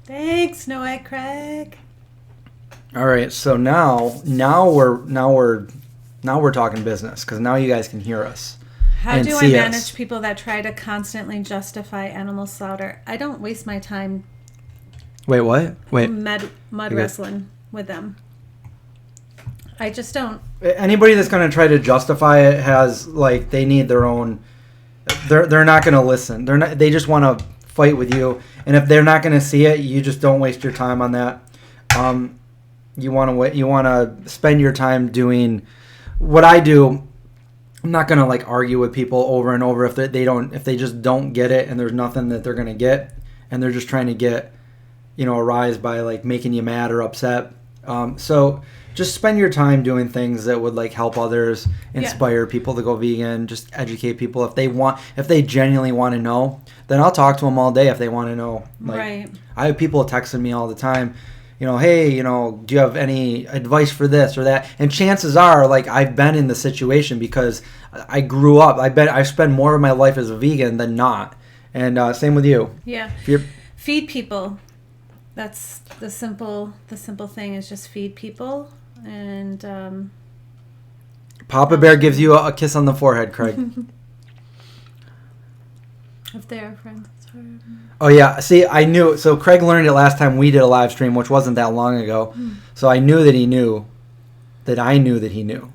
Thanks, Noah Craig. All right. So now we're talking business, because now you guys can hear us. How and do I see manage us. people that try to constantly justify animal slaughter? I don't waste my time Wait, what? Wait. mud wrestling with them. I just don't. Anybody that's going to try to justify it has, like, they need their own. They're not going to listen. They just want to fight with you. And if they're not going to see it, you just don't waste your time on that. You want to spend your time doing what I do. I'm not going to, like, argue with people over and over if they just don't get it, and there's nothing that they're going to get, and they're just trying to get, a rise by, like, making you mad or upset. So just spend your time doing things that would, like, help others, inspire people to go vegan, just educate people. If they genuinely want to know, then I'll talk to them all day if they want to know. Like, Right. I have people texting me all the time, hey, do you have any advice for this or that? And chances are, like, I've been in the situation because I grew up. I spent more of my life as a vegan than not. And same with you. Yeah. Feed people. That's the simple thing is just feed people. And Papa Bear gives you a kiss on the forehead, Craig. if they're friends. Oh, yeah. See, I knew. So Craig learned it last time we did a live stream, which wasn't that long ago. So I knew that he knew that I knew that he knew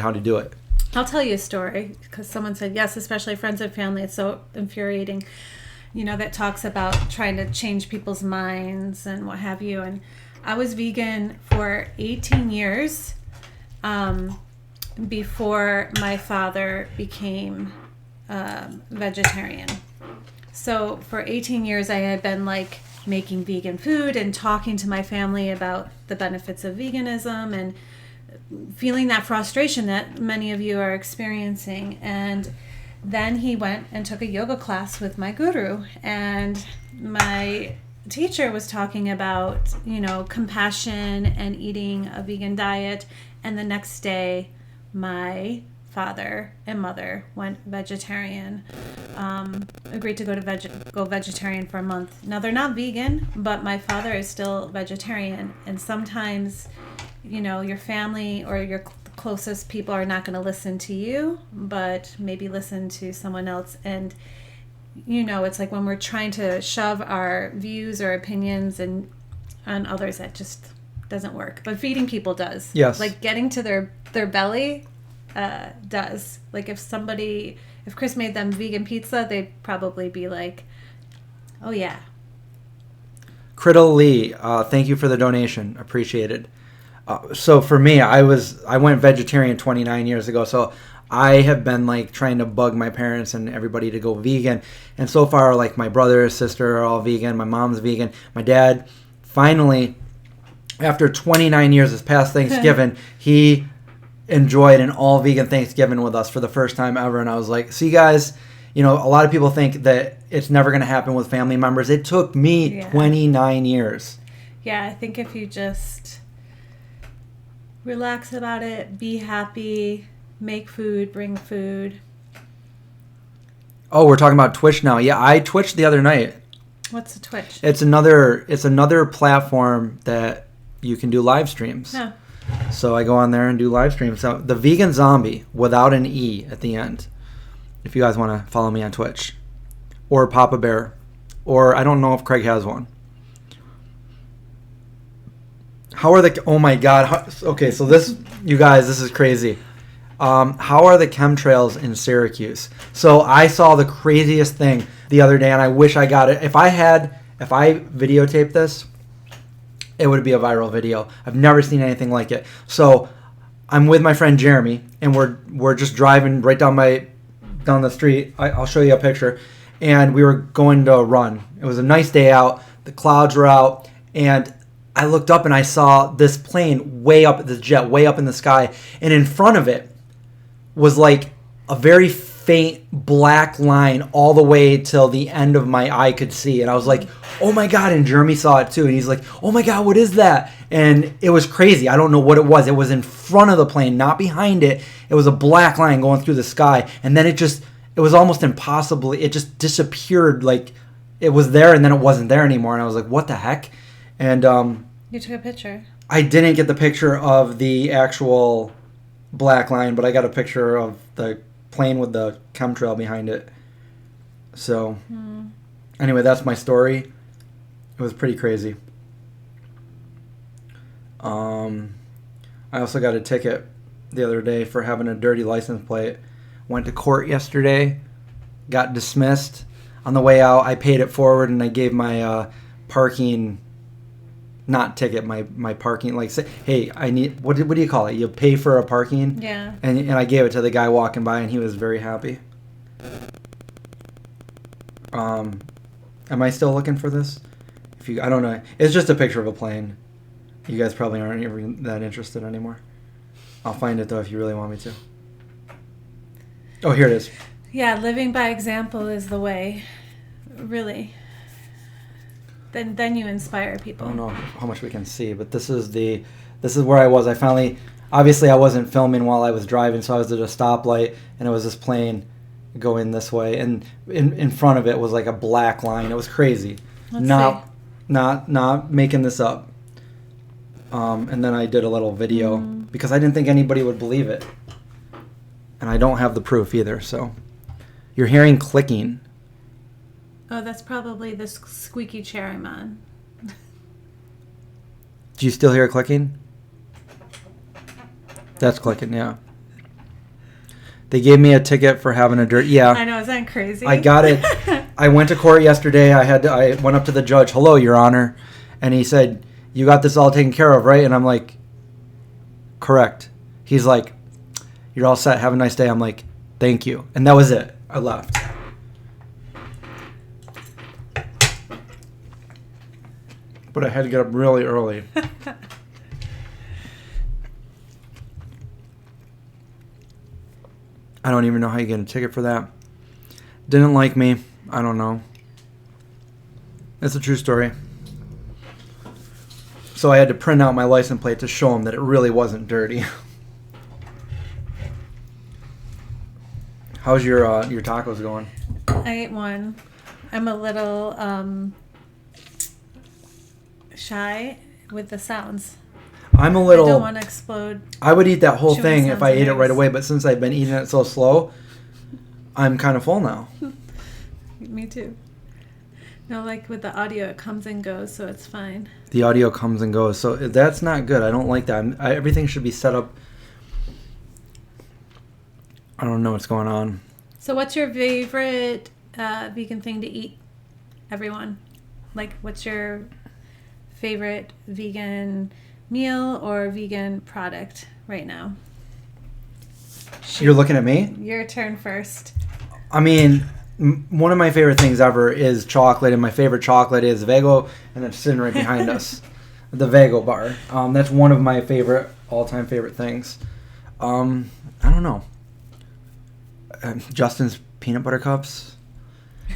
how to do it. I'll tell you a story because someone said, yes, especially friends and family. It's so infuriating, that talks about trying to change people's minds and what have you. And I was vegan for 18 years before my father became vegetarian. So for 18 years, I had been, like, making vegan food and talking to my family about the benefits of veganism and feeling that frustration that many of you are experiencing. And then he went and took a yoga class with my guru, and my teacher was talking about, compassion and eating a vegan diet. And the next day, my father and mother went vegetarian, agreed to go vegetarian for a month. Now, they're not vegan, but my father is still vegetarian. And sometimes, your family or your closest people are not going to listen to you, but maybe listen to someone else. And, it's like when we're trying to shove our views or opinions on others, that just doesn't work. But feeding people does. Yes. Like getting to their belly does. Like if Chris made them vegan pizza, they'd probably be like, oh yeah. Criddle Lee, thank you for the donation. Appreciated. So for me, I went vegetarian 29 years ago. So I have been, like, trying to bug my parents and everybody to go vegan. And so far, like, my brother, sister are all vegan. My mom's vegan. My dad, finally, after 29 years, this past Thanksgiving, he enjoyed an all-vegan Thanksgiving with us for the first time ever. And I was like, see, guys, a lot of people think that it's never going to happen with family members. It took me 29 years. Yeah, I think if you just relax about it, be happy, make food, bring food, Oh, we're talking about Twitch now. Yeah, I Twitched the other night. What's a Twitch? It's another platform that you can do live streams. Yeah. So I go on there and do live streams. So the Vegan Zombie without an E at the end. If you guys want to follow me on Twitch, or Papa Bear, or I don't know if Craig has one. How are the? Oh my God! Okay, so this, you guys, this is crazy. How are the chemtrails in Syracuse? So I saw the craziest thing the other day, and I wish I got it. If I videotaped this, it would be a viral video. I've never seen anything like it. So I'm with my friend Jeremy, and we're just driving right down the street. I'll show you a picture. And we were going to run. It was a nice day out. The clouds were out, and I looked up and I saw this plane this jet way up in the sky, and in front of it was like a very faint black line all the way till the end of my eye could see. And I was like, oh my God. And Jeremy saw it too. And he's like, oh my God, what is that? And it was crazy. I don't know what it was. It was in front of the plane, not behind it. It was a black line going through the sky. And then it was almost impossible. It just disappeared. Like it was there and then it wasn't there anymore. And I was like, what the heck? And you took a picture. I didn't get the picture of the actual black line, but I got a picture of the plane with the chemtrail behind it. So anyway, that's my story. It was pretty crazy. I also got a ticket the other day for having a dirty license plate. Went to court yesterday, got dismissed. On the way out, I paid it forward and I gave my parking, not ticket, my parking, like, say, hey, I need, what do you call it? You pay for a parking? Yeah. And I gave it to the guy walking by, and he was very happy. Am I still looking for this? I don't know. It's just a picture of a plane. You guys probably aren't even that interested anymore. I'll find it, though, if you really want me to. Oh, here it is. Yeah, living by example is the way. Really. Then you inspire people. I don't know how much we can see, but this is where I was. Obviously I wasn't filming while I was driving, so I was at a stoplight, and it was this plane going this way, and in front of it was like a black line. It was crazy. Let's see. Not making this up. And then I did a little video because I didn't think anybody would believe it, and I don't have the proof either. So you're hearing clicking. Oh, that's probably the squeaky chair I'm on. Do you still hear it clicking? That's clicking, yeah. They gave me a ticket for having a yeah. I know, isn't that crazy? I got it. I went to court yesterday. I went up to the judge. Hello, Your Honor. And he said, you got this all taken care of, right? And I'm like, correct. He's like, you're all set. Have a nice day. I'm like, thank you. And that was it. I left. But I had to get up really early. I don't even know how you get a ticket for that. Didn't like me. I don't know. It's a true story. So I had to print out my license plate to show him that it really wasn't dirty. How's your tacos going? I ate one. I'm a little shy with the sounds. I'm a little. I don't want to explode. I would eat that whole Chewing thing if I ate it right sounds away, but since I've been eating it so slow, I'm kind of full now. Me too. No, like with the audio, it comes and goes, so it's fine. The audio comes and goes, so that's not good. I don't like that. Everything should be set up. I don't know what's going on. So what's your favorite vegan thing to eat, everyone? Like, what's your favorite vegan meal or vegan product right now? You're looking at me? Your turn first. I mean, one of my favorite things ever is chocolate, and my favorite chocolate is Vego, and it's sitting right behind us. The Vego bar. That's one of my all-time favorite things. I don't know. Justin's peanut butter cups.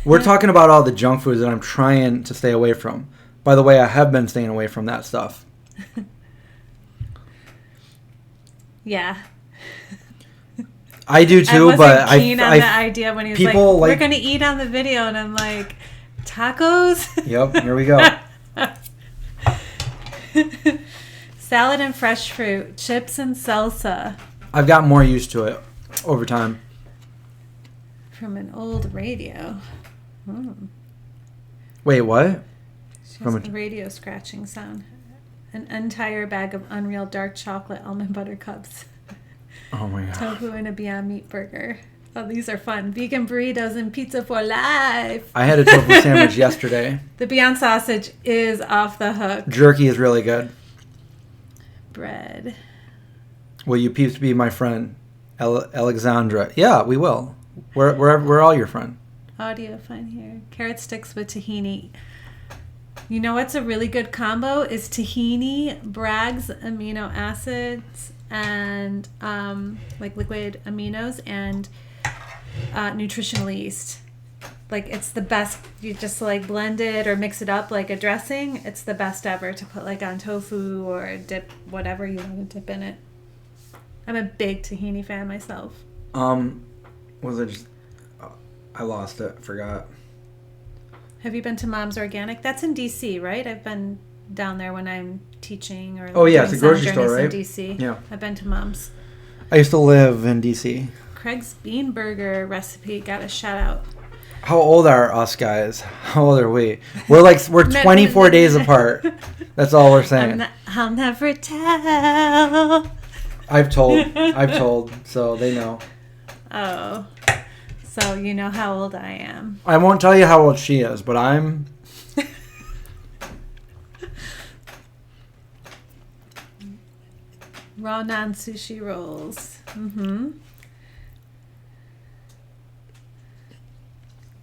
We're talking about all the junk foods that I'm trying to stay away from. By the way, I have been staying away from that stuff. Yeah. I do too, wasn't but keen on the idea when he was people like, we're going to eat on the video. And I'm like, tacos? Yep, here we go. Salad and fresh fruit, chips and salsa. I've gotten more used to it over time. From an old radio. Wait, what? From a radio scratching sound. An entire bag of Unreal dark chocolate almond butter cups. Oh my god. Tofu and a Beyond Meat burger. Oh, these are fun. Vegan burritos and pizza for life. I had a tofu sandwich yesterday. The Beyond sausage is off the hook. Jerky is really good. Bread. Will you peeps be my friend, Alexandra? Yeah, we will. We're all your friend. Audio fun here. Carrot sticks with tahini. You know what's a really good combo is tahini, Bragg's amino acids, and like liquid aminos, and nutritional yeast. Like, it's the best. You just like blend it or mix it up like a dressing. It's the best ever to put like on tofu or dip whatever you want to dip in it. I'm a big tahini fan myself. Was it just... I lost it. Forgot. Have you been to Mom's Organic? That's in DC, right? I've been down there when I'm teaching or oh yeah, it's a doing grocery store, right? in DC. Yeah. I've been to Mom's. I used to live in DC. Craig's bean burger recipe got a shout out. How old are us guys? How old are we? We're 24 days apart. That's all we're saying. I'll never tell. I've told, so they know. Oh. So you know how old I am. I won't tell you how old she is, but I'm... Raw non-sushi rolls. Mm-hmm.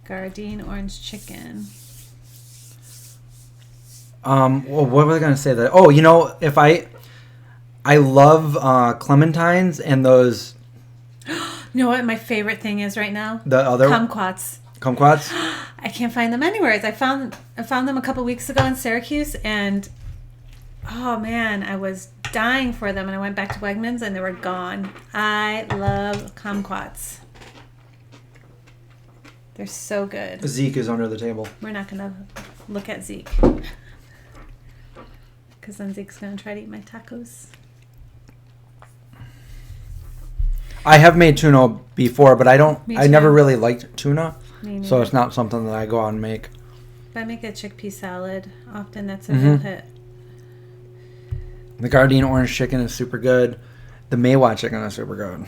Gardein orange chicken. Well, what was I going to say? That if I love clementines and those... You know what my favorite thing is right now? The other kumquats. Kumquats? I can't find them anywhere. I found them a couple weeks ago in Syracuse, and oh man, I was dying for them, and I went back to Wegmans and they were gone. I love kumquats. They're so good. Zeke is under the table. We're not gonna look at Zeke, because then Zeke's gonna try to eat my tacos. I have made tuna before, but I never too. really liked tuna, Me so neither. it's not something that I go out and make. If I make a chickpea salad, often that's a real hit. The Gardein orange chicken is super good. The Maywa chicken is super good.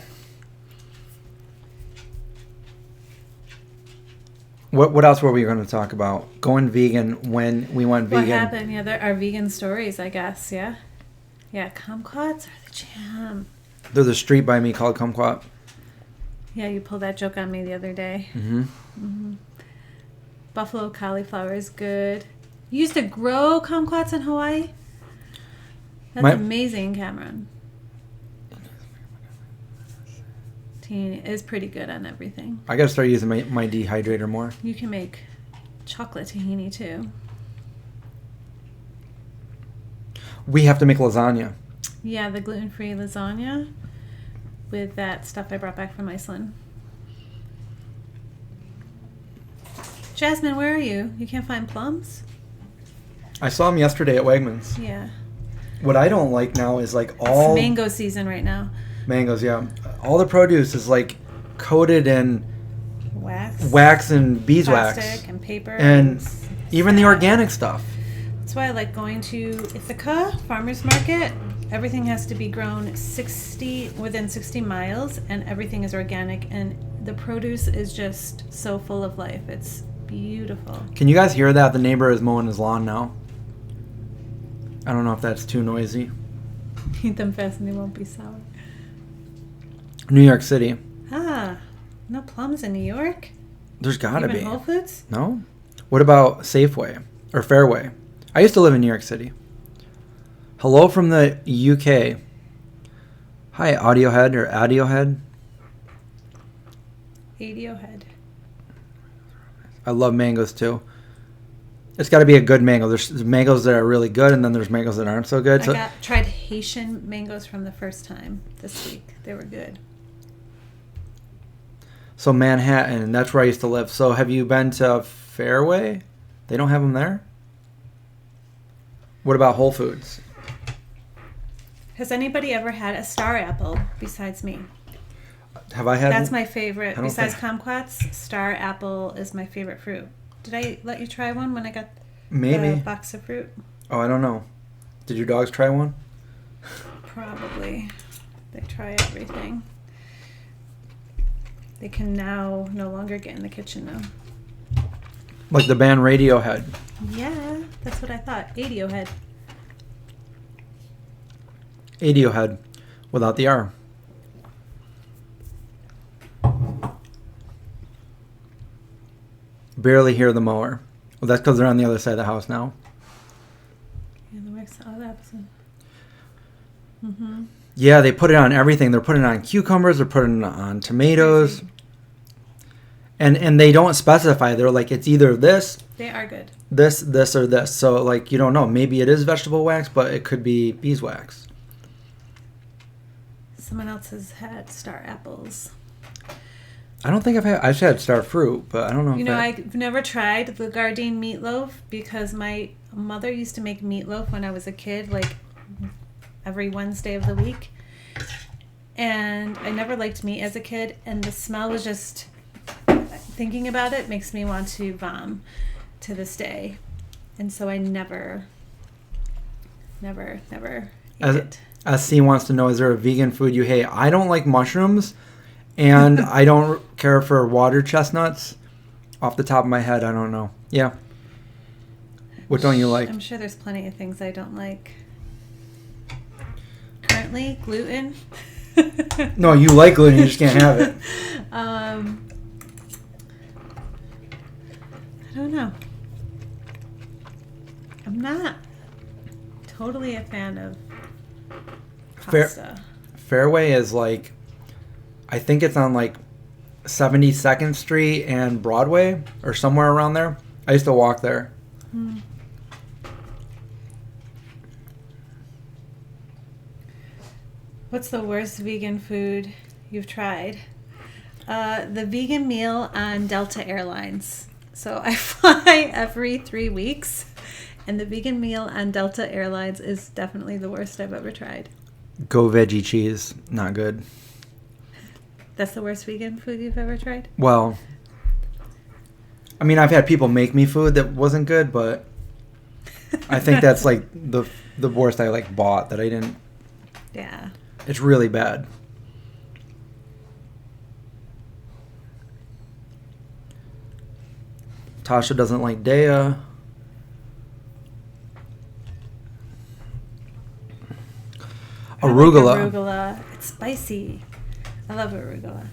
What else were we going to talk about? Going vegan when we went vegan. What happened? Yeah, there are vegan stories, I guess. Yeah, yeah. Kumquats are the jam. There's a street by me called Kumquat. Yeah, you pulled that joke on me the other day. Buffalo cauliflower is good. You used to grow kumquats in Hawaii? That's amazing, Cameron. Tahini is pretty good on everything. I got to start using my dehydrator more. You can make chocolate tahini too. We have to make lasagna. Yeah, the gluten-free lasagna with that stuff I brought back from Iceland. Jasmine, where are you? You can't find plums? I saw them yesterday at Wegmans. Yeah. What I don't like now is like all... It's mango season right now. Mangoes, yeah. All the produce is like coated in wax and beeswax. Plastic and paper. And even the organic stuff. That's why I like going to Ithaca Farmers Market. Everything has to be grown within 60 miles, and everything is organic, and the produce is just so full of life. It's beautiful. Can you guys hear that? The neighbor is mowing his lawn now. I don't know if that's too noisy. Eat them fast and they won't be sour. New York City. Ah, no plums in New York? There's gotta Even be. Whole Foods? No? What about Safeway or Fairway? I used to live in New York City. Hello from the UK. Hi, Audiohead or Audiohead. Radiohead. I love mangoes too. It's got to be a good mango. There's mangoes that are really good, and then there's mangoes that aren't so good. Tried Haitian mangoes from the first time this week. They were good. So Manhattan, that's where I used to live. So have you been to Fairway? They don't have them there? What about Whole Foods? Has anybody ever had a star apple besides me? Have I had? That's my favorite. I don't Besides think- kumquats, star apple is my favorite fruit. Did I let you try one when I got Maybe. the box of fruit? Oh, I don't know. Did your dogs try one? Probably. They try everything. They can now no longer get in the kitchen though. Like the band Radiohead. Yeah, that's what I thought. Radiohead. Radiohead, without the R. Barely hear the mower. Well, that's because they're on the other side of the house now. Yeah, the next other episode. Mm-hmm. Yeah, they put it on everything. They're putting it on cucumbers. They're putting it on tomatoes. And they don't specify. They're like, it's either this, They are good. this, or this. So, like, you don't know. Maybe it is vegetable wax, but it could be beeswax. Someone else has had star apples. I don't think I've had star fruit, but I don't know. You know, I've never tried the Gardein meatloaf because my mother used to make meatloaf when I was a kid, like every Wednesday of the week. And I never liked meat as a kid, and the smell was just, thinking about it makes me want to vom to this day. And so I never ate it. SC wants to know, is there a vegan food you hate? I don't like mushrooms, and I don't care for water chestnuts. Off the top of my head, I don't know. Yeah. What don't you like? I'm sure there's plenty of things I don't like. Currently, gluten. No, you like gluten, you just can't have it. I don't know. I'm not totally a fan of pasta. Fairway is like, I think it's on like 72nd Street and Broadway or somewhere around there. I used to walk there. What's the worst vegan food you've tried? The vegan meal on Delta Airlines. So I fly every 3 weeks, and the vegan meal on Delta Airlines is definitely the worst I've ever tried. Go veggie cheese. Not good. That's the worst vegan food you've ever tried? Well, I mean, I've had people make me food that wasn't good, but I think that's like the worst I like bought that I didn't. Yeah. It's really bad. Tasha doesn't like Dea. Arugula. I like arugula. It's spicy. I love arugula.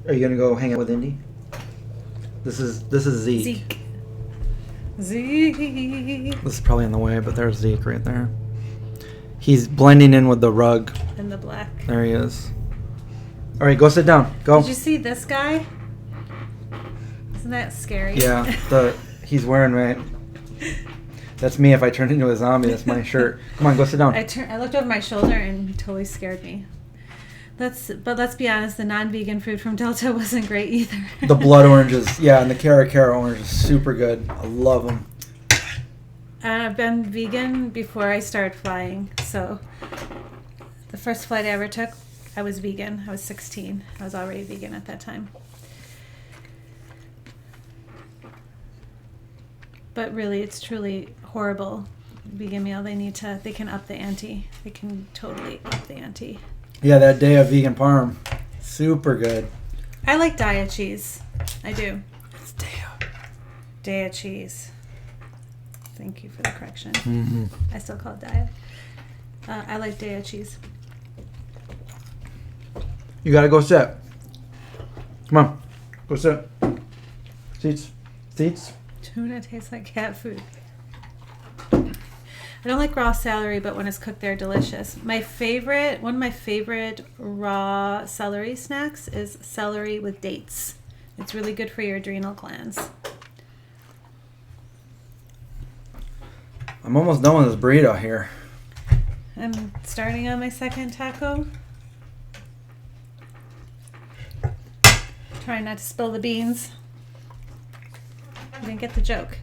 Are you gonna go hang out with Indy? This is Zeke. Zeke. This is probably on the way, but there's Zeke right there. He's blending in with the rug. And the black. There he is. All right, go sit down. Go. Did you see this guy? Isn't that scary? Yeah, he's wearing right. That's me if I turn into a zombie. That's my shirt. Come on, go sit down. I looked over my shoulder and he totally scared me. But let's be honest, the non-vegan food from Delta wasn't great either. The blood oranges, yeah, and the Cara orange is super good. I love them. I've been vegan before I started flying. So the first flight I ever took, I was vegan. I was 16. I was already vegan at that time. But really, it's truly horrible vegan meal. They can up the ante. They can totally up the ante. Yeah, that day of vegan parm, super good. I like Daiya cheese. I do. It's Dea. Daiya cheese. Thank you for the correction. Mm-hmm. I still call it Daiya. I like Daiya cheese. You gotta go sit. Come on, go sit. Seats. Tuna tastes like cat food. I don't like raw celery, but when it's cooked, they're delicious. One of my favorite raw celery snacks is celery with dates. It's really good for your adrenal glands. I'm almost done with this burrito here. I'm starting on my second taco. Try not to spill the beans. You didn't get the joke.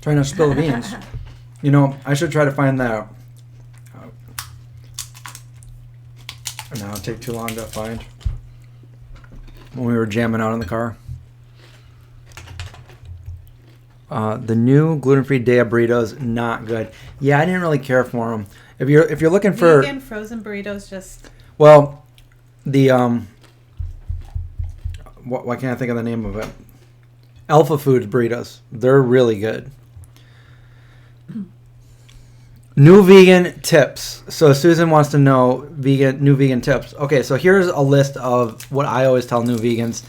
Try not to spill the beans. You know, I should try to find that out. No, it'll take too long to find. When we were jamming out in the car. The new gluten-free Daya burritos, not good. Yeah, I didn't really care for them. If you're looking for vegan frozen burritos, just well, the why can't I think of the name of it? Alpha Foods burritos. They're really good. New vegan tips. So Susan wants to know new vegan tips. Okay, so here's a list of what I always tell new vegans.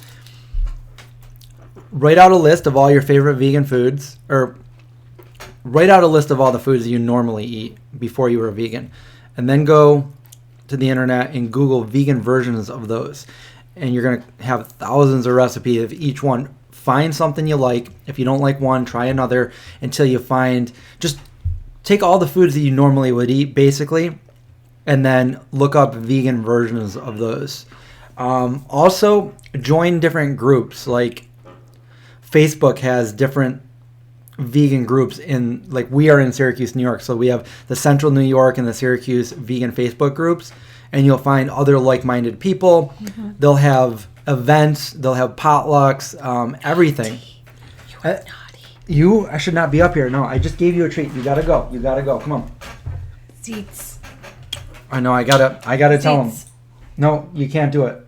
Write out a list of all your favorite vegan foods, or write out a list of all the foods that you normally eat before you were a vegan, and then go to the internet and Google vegan versions of those. And you're going to have thousands of recipes of each one. Find something you like. If you don't like one, try another until you find, just take all the foods that you normally would eat, basically, and then look up vegan versions of those. Also, join different groups. Like Facebook has different vegan groups like we are in Syracuse, New York. So we have the Central New York and the Syracuse vegan Facebook groups, and you'll find other like-minded people. Mm-hmm. They'll have events, they'll have potlucks, everything. You are naughty. I should not be up here. No, I just gave you a treat. You gotta go. Come on. Seats. I know. I gotta tell him. No, you can't do it.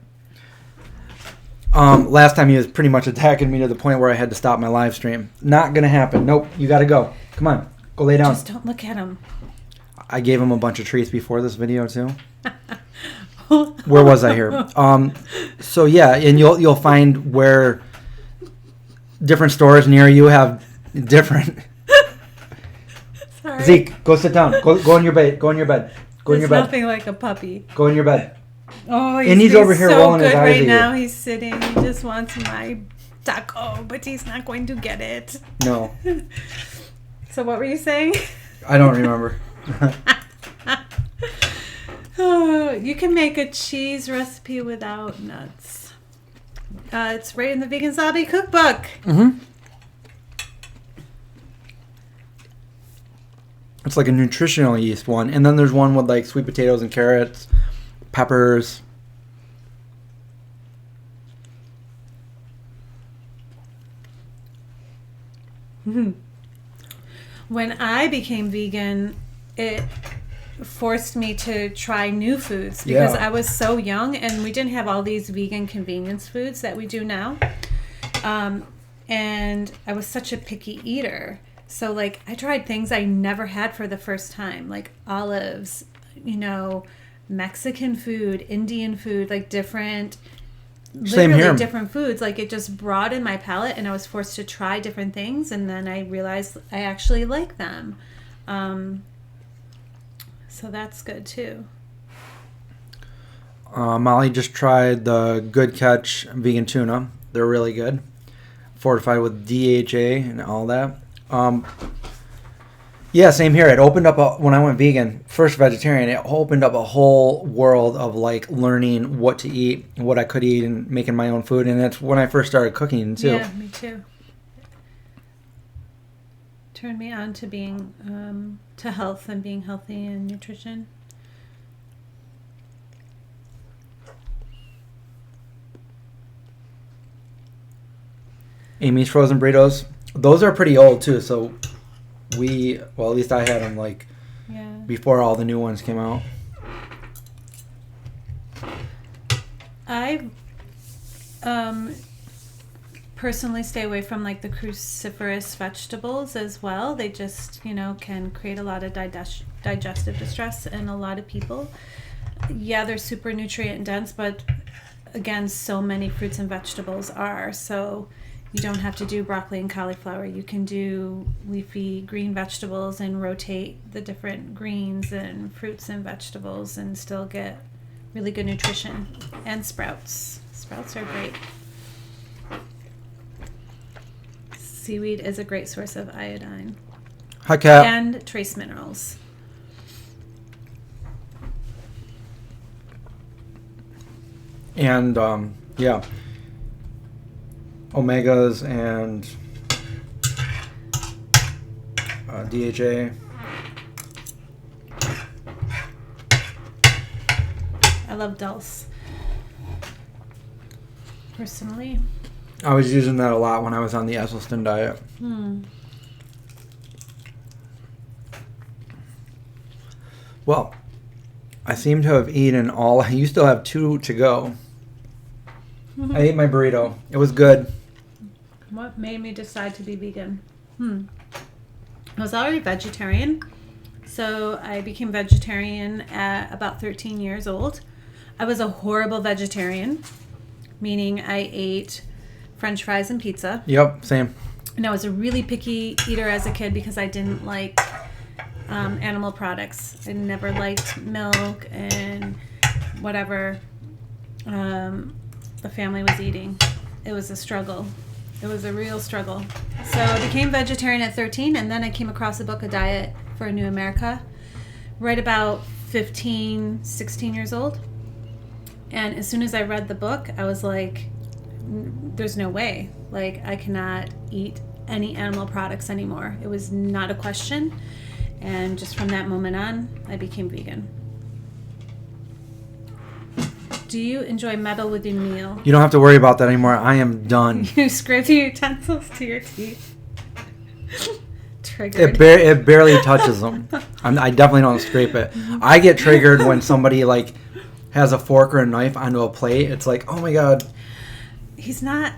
Last time he was pretty much attacking me to the point where I had to stop my live stream. Not gonna happen. Nope. You gotta go. Come on. Go lay down. Just don't look at him. I gave him a bunch of treats before this video too. Where was I here? So yeah, and you'll find where different stores near you have different. Sorry. Zeke, go sit down. Go in your bed. Go in your bed. Go in your bed. Nothing like a puppy. Go in your bed. Oh, he's over here so rolling his good eyes right at now. you. He's sitting. He just wants my taco, but he's not going to get it. No. So what were you saying? I don't remember. Oh, you can make a cheese recipe without nuts. It's right in the Vegan Zombie cookbook. Mm-hmm. It's like a nutritional yeast one. And then there's one with like sweet potatoes and carrots, peppers. Mm-hmm. When I became vegan, it forced me to try new foods because I was so young and we didn't have all these vegan convenience foods that we do now. And I was such a picky eater. So like I tried things I never had for the first time, like olives, Mexican food, Indian food, like different foods. Like it just broadened my palate and I was forced to try different things. And then I realized I actually like them. So that's good too. Molly just tried the Good Catch vegan tuna. They're really good. Fortified with DHA and all that. Yeah, same here. It opened up when I went vegan, first vegetarian, it opened up a whole world of like learning what to eat, what I could eat, and making my own food. And that's when I first started cooking too. Yeah, me too. Turned me on to being to health and being healthy and nutrition. Amy's frozen burritos, those are pretty old too. So at least I had them like before all the new ones came out. I personally stay away from like the cruciferous vegetables as well. They just, can create a lot of digestive distress in a lot of people. Yeah, they're super nutrient dense, but again, so many fruits and vegetables are. So you don't have to do broccoli and cauliflower. You can do leafy green vegetables and rotate the different greens and fruits and vegetables and still get really good nutrition. And sprouts. Sprouts are great. Seaweed is a great source of iodine. Hi, Kat. And trace minerals. And, omegas and DHA. I love Dulse. Personally. I was using that a lot when I was on the Esselstyn diet. Well, I seem to have eaten all. You still have 2 to go. I ate my burrito. It was good. What made me decide to be vegan? I was already vegetarian. So I became vegetarian at about 13 years old. I was a horrible vegetarian, meaning I ate French fries and pizza. Yep, same. And I was a really picky eater as a kid because I didn't like animal products. I never liked milk and whatever the family was eating. It was a struggle. It was a real struggle. So I became vegetarian at 13, and then I came across a book, A Diet for a New America, right about 15, 16 years old. And as soon as I read the book, I was like, there's no way. Like, I cannot eat any animal products anymore. It was not a question. And just from that moment on, I became vegan. Do you enjoy metal with your meal? You don't have to worry about that anymore. I am done. You scrape your utensils to your teeth. Triggered. It barely touches them. I definitely don't scrape it. I get triggered when somebody like has a fork or a knife onto a plate. It's like, oh my god. He's not.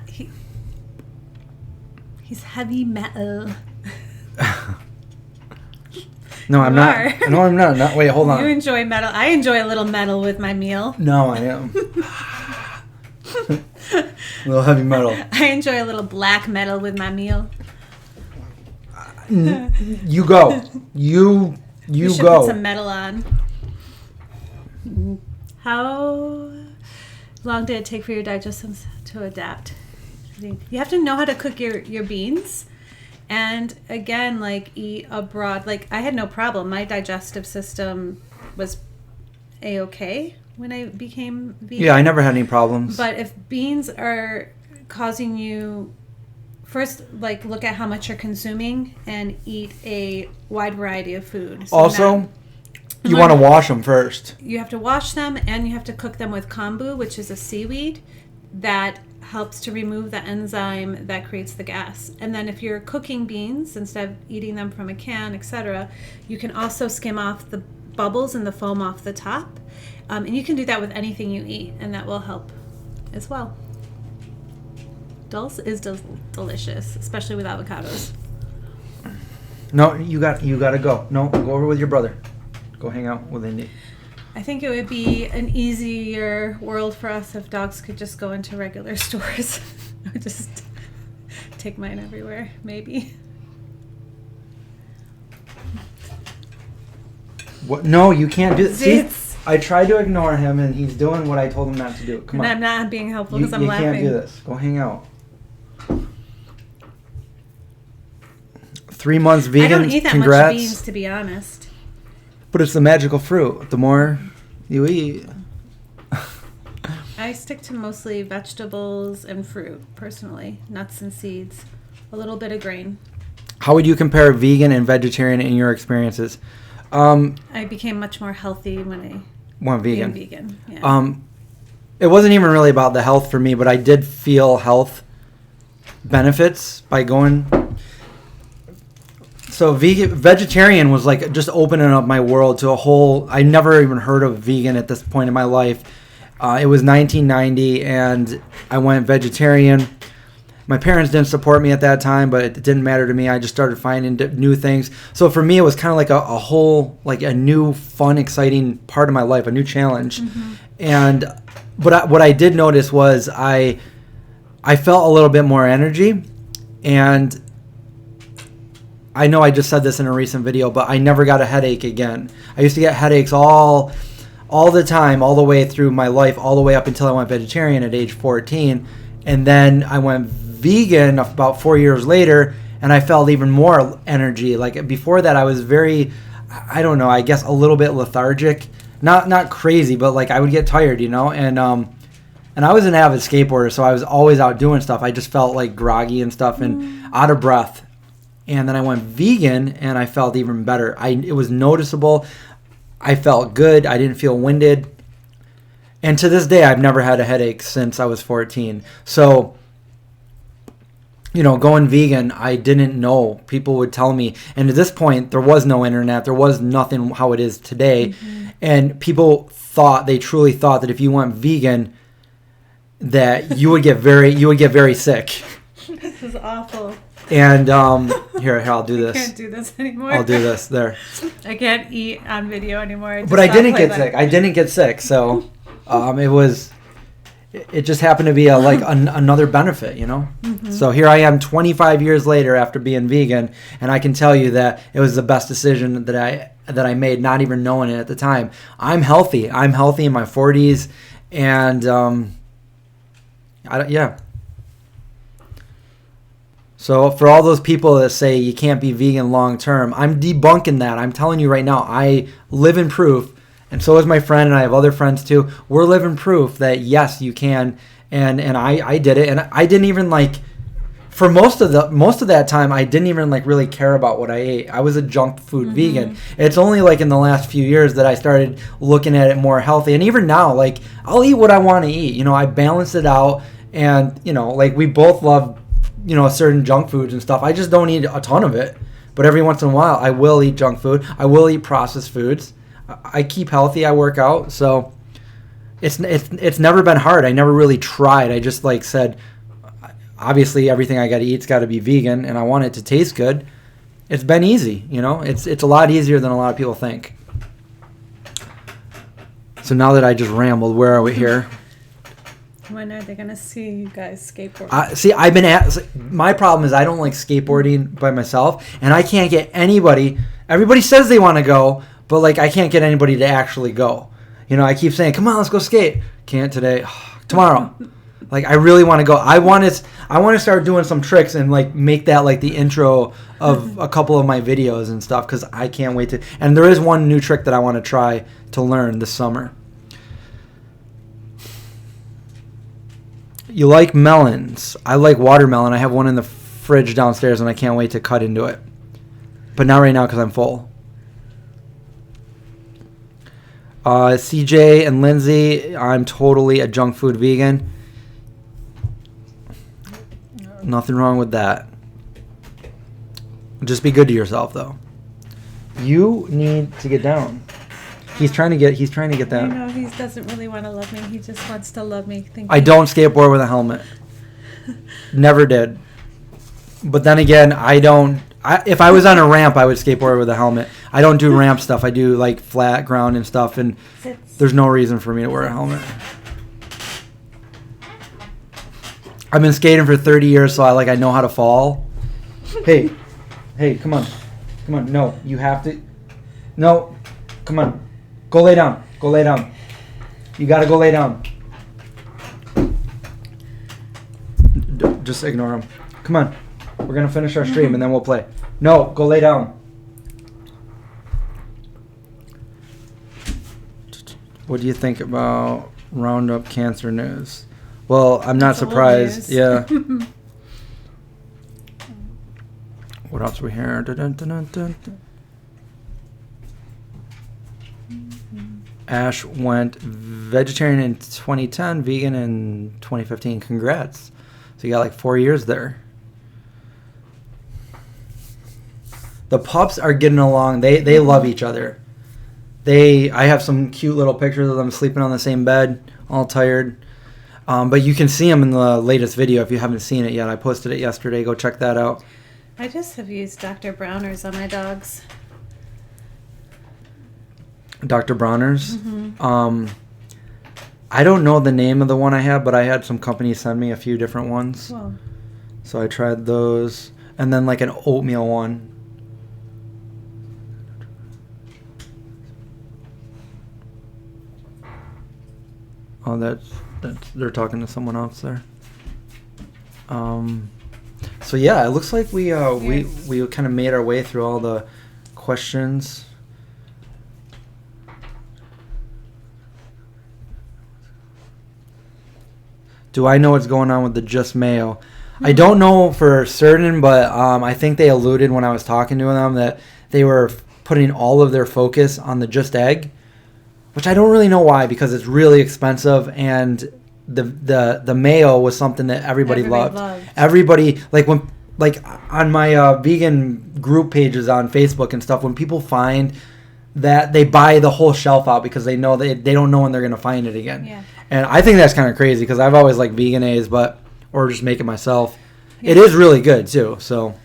He's heavy metal. No, I'm not. No, I'm not. Wait, hold on. You enjoy metal. I enjoy a little metal with my meal. No, I am. A little heavy metal. I enjoy a little black metal with my meal. You go. You should go. Put some metal on. How long did it take for your digestion to adapt? You have to know how to cook your beans. And again, like, eat a broad, like, I had no problem. My digestive system was A-okay when I became vegan. Yeah, I never had any problems. But if beans are causing you, first, like, look at how much you're consuming and eat a wide variety of food. So also, you want to wash them first. You have to wash them, and you have to cook them with kombu, which is a seaweed that helps to remove the enzyme that creates the gas. And then if you're cooking beans instead of eating them from a can, etc., you can also skim off the bubbles and the foam off the top. And you can do that with anything you eat, and that will help as well. Dulse is delicious, especially with avocados. No, you got to go. No, go over with your brother. Go hang out with Indy. I think it would be an easier world for us if dogs could just go into regular stores. I would just take mine everywhere, maybe. What? No, you can't do this. It's, I tried to ignore him, and he's doing what I told him not to do. Come on. And I'm not being helpful because I'm laughing. You can't do this. Go hang out. 3 months vegan. I don't eat that Congrats. much beans, to be honest. But it's the magical fruit. The more you eat. I stick to mostly vegetables and fruit, personally. Nuts and seeds. A little bit of grain. How would you compare vegan and vegetarian in your experiences? I became much more healthy when I went vegan. Became vegan. Yeah. It wasn't even really about the health for me, but I did feel health benefits by going. So vegetarian was like just opening up my world to a whole. I never even heard of vegan at this point in my life. It was 1990, and I went vegetarian. My parents didn't support me at that time, but it didn't matter to me. I just started finding new things. So for me, it was kind of like a whole, like a new, fun, exciting part of my life, a new challenge. Mm-hmm. And what I did notice was I felt a little bit more energy, and I know I just said this in a recent video, but I never got a headache again. I used to get headaches all the time, all the way through my life, all the way up until I went vegetarian at age 14. And then I went vegan about 4 years later, and I felt even more energy. Like before that, I was very, I don't know, I guess a little bit lethargic. Not crazy, but like I would get tired, you know? And And I was an avid skateboarder, so I was always out doing stuff. I just felt like groggy and stuff and out of breath. And then I went vegan, and I felt even better. It was noticeable. I felt good. I didn't feel winded. And to this day, I've never had a headache since I was 14. So, going vegan, I didn't know. People would tell me. And at this point, there was no internet. There was nothing how it is today. And people they truly thought that if you went vegan, that you would get very sick. This is awful. And here, I'll do this. I can't do this anymore. I'll do this there. I can't eat on video anymore. But I didn't get sick. I didn't get sick. So it just happened to be another benefit, So here I am 25 years later after being vegan, and I can tell you that it was the best decision that I made, not even knowing it at the time. I'm healthy. I'm healthy in my 40s, and yeah. So for all those people that say you can't be vegan long term, I'm debunking that. I'm telling you right now, I live in proof, and so is my friend, and I have other friends too. We're living proof that yes, you can, and I did it, and I didn't even for most of that time, I didn't even really care about what I ate. I was a junk food vegan. It's only in the last few years that I started looking at it more healthy, and even now, I'll eat what I want to eat. I balance it out, and we both love certain junk foods and stuff. I just don't eat a ton of it, but every once in a while I will eat junk food. I will eat processed foods. I keep healthy. I work out, so it's never been hard. I never really tried. I just said, obviously everything I got to eat's got to be vegan, and I want it to taste good. It's been easy, It's a lot easier than a lot of people think. So now that I just rambled, where are we here? When are they going to see you guys skateboard? See, my problem is I don't like skateboarding by myself, and I can't get anybody. Everybody says they want to go, but I can't get anybody to actually go. I keep saying, "Come on, let's go skate." Can't today. Tomorrow. I really want to go. I want to start doing some tricks and make that the intro of a couple of my videos and stuff, because I can't wait to. And there is one new trick that I want to try to learn this summer. You like melons. I like watermelon. I have one in the fridge downstairs, and I can't wait to cut into it. But not right now because I'm full. CJ and Lindsay, I'm totally a junk food vegan. Nothing wrong with that. Just be good to yourself, though. You need to get down. He's trying to get that. I know he doesn't really want to love me. He just wants to love me. I don't skateboard with a helmet. Never did. But then again, if I was on a ramp, I would skateboard with a helmet. I don't do ramp stuff. I do flat ground and stuff, and there's no reason for me to wear a helmet. I've been skating for 30 years, so I know how to fall. Hey, come on. No, you have to. No, come on. Go lay down. You gotta go lay down. Just ignore him. Come on. We're gonna finish our stream and then we'll play. No, go lay down. What do you think about Roundup cancer news? Well, I'm not surprised. Yeah. What else are we here? Ash went vegetarian in 2010, vegan in 2015. Congrats. So you got 4 years there. The pups are getting along. They love each other. I have some cute little pictures of them sleeping on the same bed, all tired. But you can see them in the latest video if you haven't seen it yet. I posted it yesterday. Go check that out. I just have used Dr. Browners on my dogs. Dr. Browners? I don't know the name of the one I have, but I had some companies send me a few different ones. Whoa. So I tried those. And then an oatmeal one. Oh, that's they're talking to someone else there. So yeah, it looks like we kind of made our way through all the questions. Do I know what's going on with the Just Mayo? I don't know for certain, but I think they alluded when I was talking to them that they were putting all of their focus on the Just Egg, which I don't really know why, because it's really expensive, and the mayo was something that everybody loved. Everybody, like on my vegan group pages on Facebook and stuff, when people find that, they buy the whole shelf out because they know they don't know when they're going to find it again. Yeah. And I think that's kind of crazy because I've always liked Vegan-A's, or just make it myself. Yeah. It is really good too. So.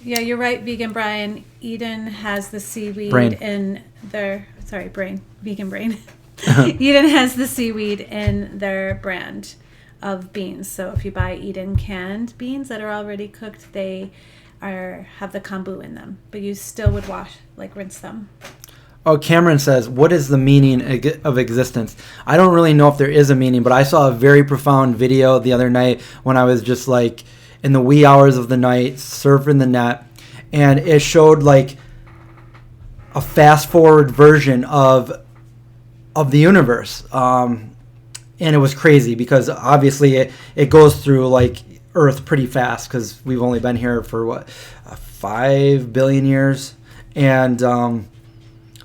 Yeah, you're right, Vegan Brian. Eden has the seaweed in their Vegan Brain. Eden has the seaweed in their brand of beans. So if you buy Eden canned beans that are already cooked, they have the kombu in them, but you still would rinse them. Oh, Cameron says, what is the meaning of existence? I don't really know if there is a meaning, but I saw a very profound video the other night when I was just like in the wee hours of the night surfing the net, and it showed like a fast forward version of the universe. And it was crazy because obviously it goes through like Earth pretty fast because we've only been here for 5 billion years. And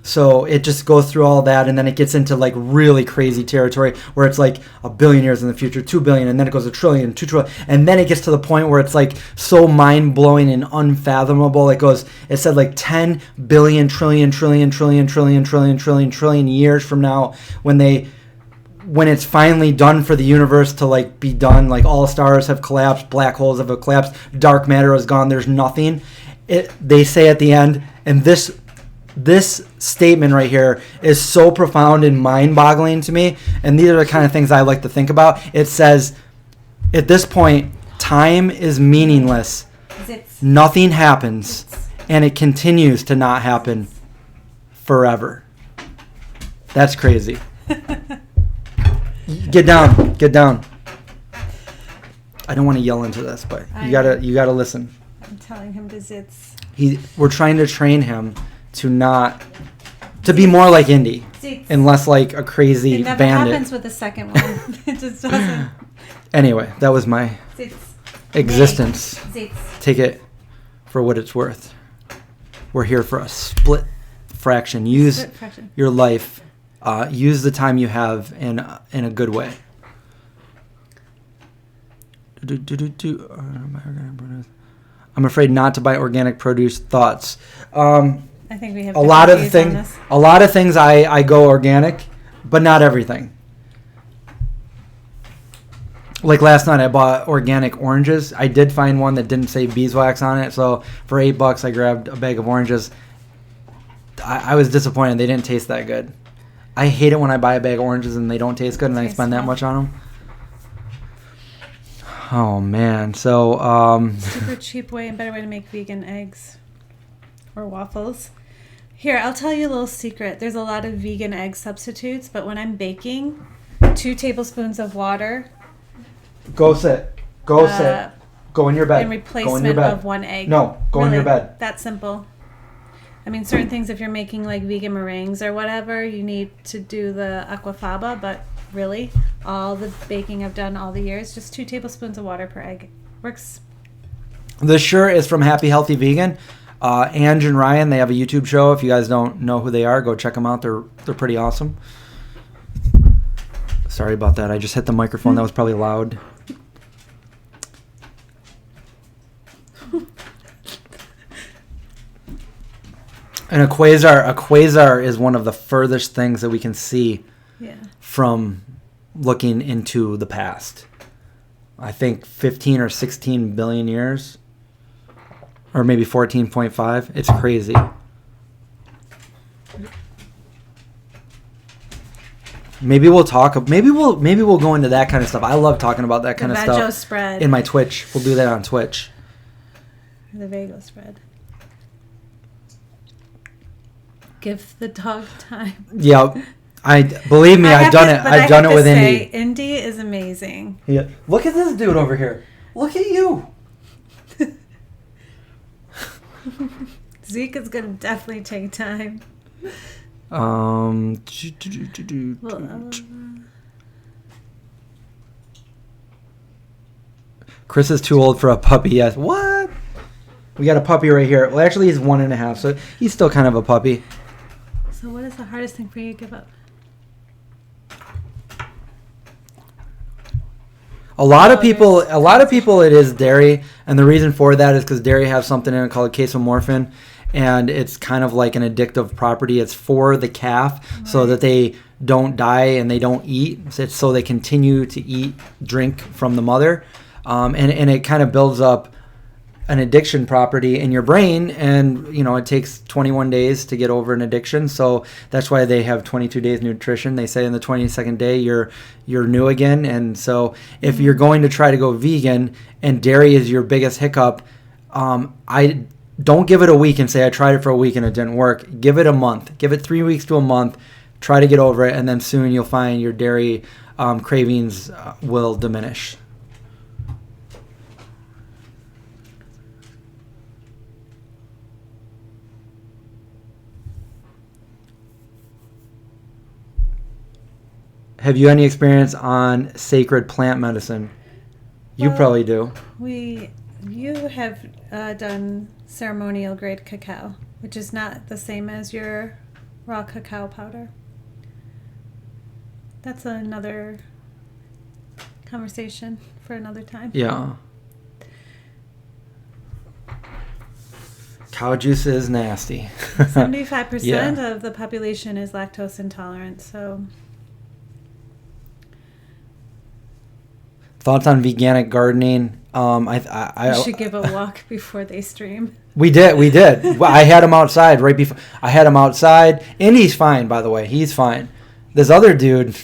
so it just goes through all that, and then it gets into like really crazy territory where it's like 1 billion years in the future, 2 billion, and then it goes 1 trillion, 2 trillion, and then it gets to the point where it's like so mind-blowing and unfathomable. It said like 10 billion trillion years from now when it's finally done for the universe to like be done, like all stars have collapsed, black holes have collapsed, dark matter is gone, there's nothing. They say at the end, and this statement right here is so profound and mind-boggling to me, and these are the kind of things I like to think about. It says, at this point, time is meaningless. Nothing happens, and it continues to not happen forever. That's crazy. Get down. I don't want to yell into this, but you gotta listen. I'm telling him to zits. We're trying to train him to be more like Indy and less like a crazy bandit. It never happens with the second one. It just doesn't. Anyway, that was my existence. Take it for what it's worth. We're here for a split fraction. Use your life. Use the time you have in a good way. I'm afraid not to buy organic produce. Thoughts? I think we have a lot of things I go organic, but not everything. Like last night I bought organic oranges. I did find one that didn't say beeswax on it, so for $8 I grabbed a bag of oranges. I was disappointed. They didn't taste that good. I hate it when I buy a bag of oranges and they don't taste good and I spend that much on them. Oh man, so super cheap way and better way to make vegan eggs or waffles. Here, I'll tell you a little secret. There's a lot of vegan egg substitutes, but when I'm baking, 2 tablespoons of water. Go sit. Go in your bed. In replacement of 1 egg. No, go in your bed. That simple. I mean, certain things, if you're making like vegan meringues or whatever, you need to do the aquafaba, but really, all the baking I've done all the years, just 2 tablespoons of water per egg. Works. This shirt is from Happy Healthy Vegan. Ange and Ryan, they have a YouTube show. If you guys don't know who they are, go check them out. They're pretty awesome. Sorry about that. I just hit the microphone. That was probably loud. And a quasar is one of the furthest things that we can see from looking into the past. I think 15 or 16 billion years. Or maybe 14.5. It's crazy. Maybe we'll talk. Maybe we'll go into that kind of stuff. I love talking about that kind of stuff. The Vago spread. In my Twitch. We'll do that on Twitch. The Vago spread. Give the dog time. Yeah. Believe me, I've done it. I've done it with Indy. Indy is amazing. Yeah. Look at this dude over here. Look at you. Zeke is going to definitely take time. Chris is too old for a puppy. Yes. What? We got a puppy right here. Well, actually, he's 1.5, so he's still kind of a puppy. So what is the hardest thing for you to give up? A lot of people, it is dairy, and the reason for that is because dairy has something in it called casomorphin, and it's kind of like an addictive property. It's for the calf, so that they don't die and they don't eat, so they continue to eat, drink from the mother, and it kind of builds up an addiction property in your brain, and it takes 21 days to get over an addiction. So that's why they have 22 days nutrition. They say in the 22nd day you're new again. And so if you're going to try to go vegan and dairy is your biggest hiccup, I don't give it a week and say I tried it for a week and it didn't work. Give it a month. Give it 3 weeks to a month. Try to get over it, and then soon you'll find your dairy cravings will diminish. Have you any experience on sacred plant medicine? You probably do. You have done ceremonial grade cacao, which is not the same as your raw cacao powder. That's another conversation for another time. Yeah. Cow juice is nasty. 75% of the population is lactose intolerant, so... Thoughts on veganic gardening? I should give a walk before they stream. We did. Well, I had him outside right before. I had him outside, and he's fine, by the way. He's fine. This other dude,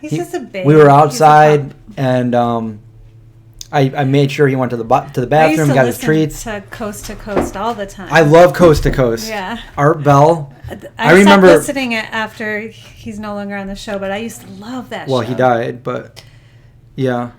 he's just a baby. We were outside, and I made sure he went to the bathroom, got his treats. To Coast all the time. I love Coast to Coast. Yeah. Art Bell. I remember stopped listening it after he's no longer on the show, but I used to love that show. Well, he died, but yeah.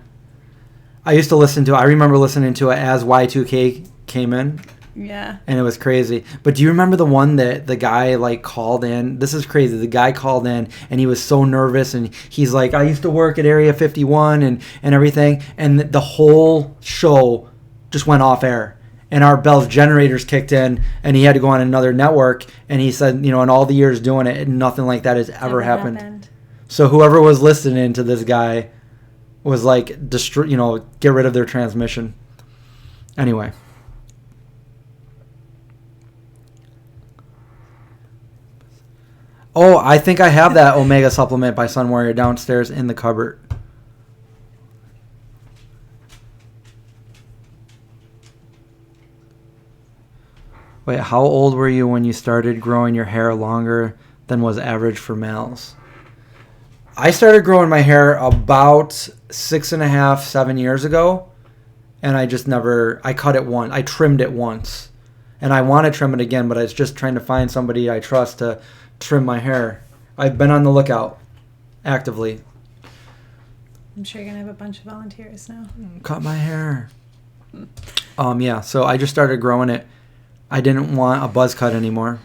I remember listening to it as Y2K came in. Yeah. And it was crazy. But do you remember the one that the guy called in? This is crazy. The guy called in and he was so nervous, and he's like, I used to work at Area 51 and everything. And the whole show just went off air. And Art Bell's generators kicked in, and he had to go on another network. And he said, in all the years doing it, nothing like that has ever happened. So whoever was listening to this guy was like, get rid of their transmission. Anyway. Oh, I think I have that Omega supplement by Sun Warrior downstairs in the cupboard. Wait, how old were you when you started growing your hair longer than was average for males? I started growing my hair about 6.5, 7 years ago, and I cut it once. I trimmed it once, and I want to trim it again, but I was just trying to find somebody I trust to trim my hair. I've been on the lookout actively. I'm sure you're going to have a bunch of volunteers now. Cut my hair. Yeah, so I just started growing it. I didn't want a buzz cut anymore.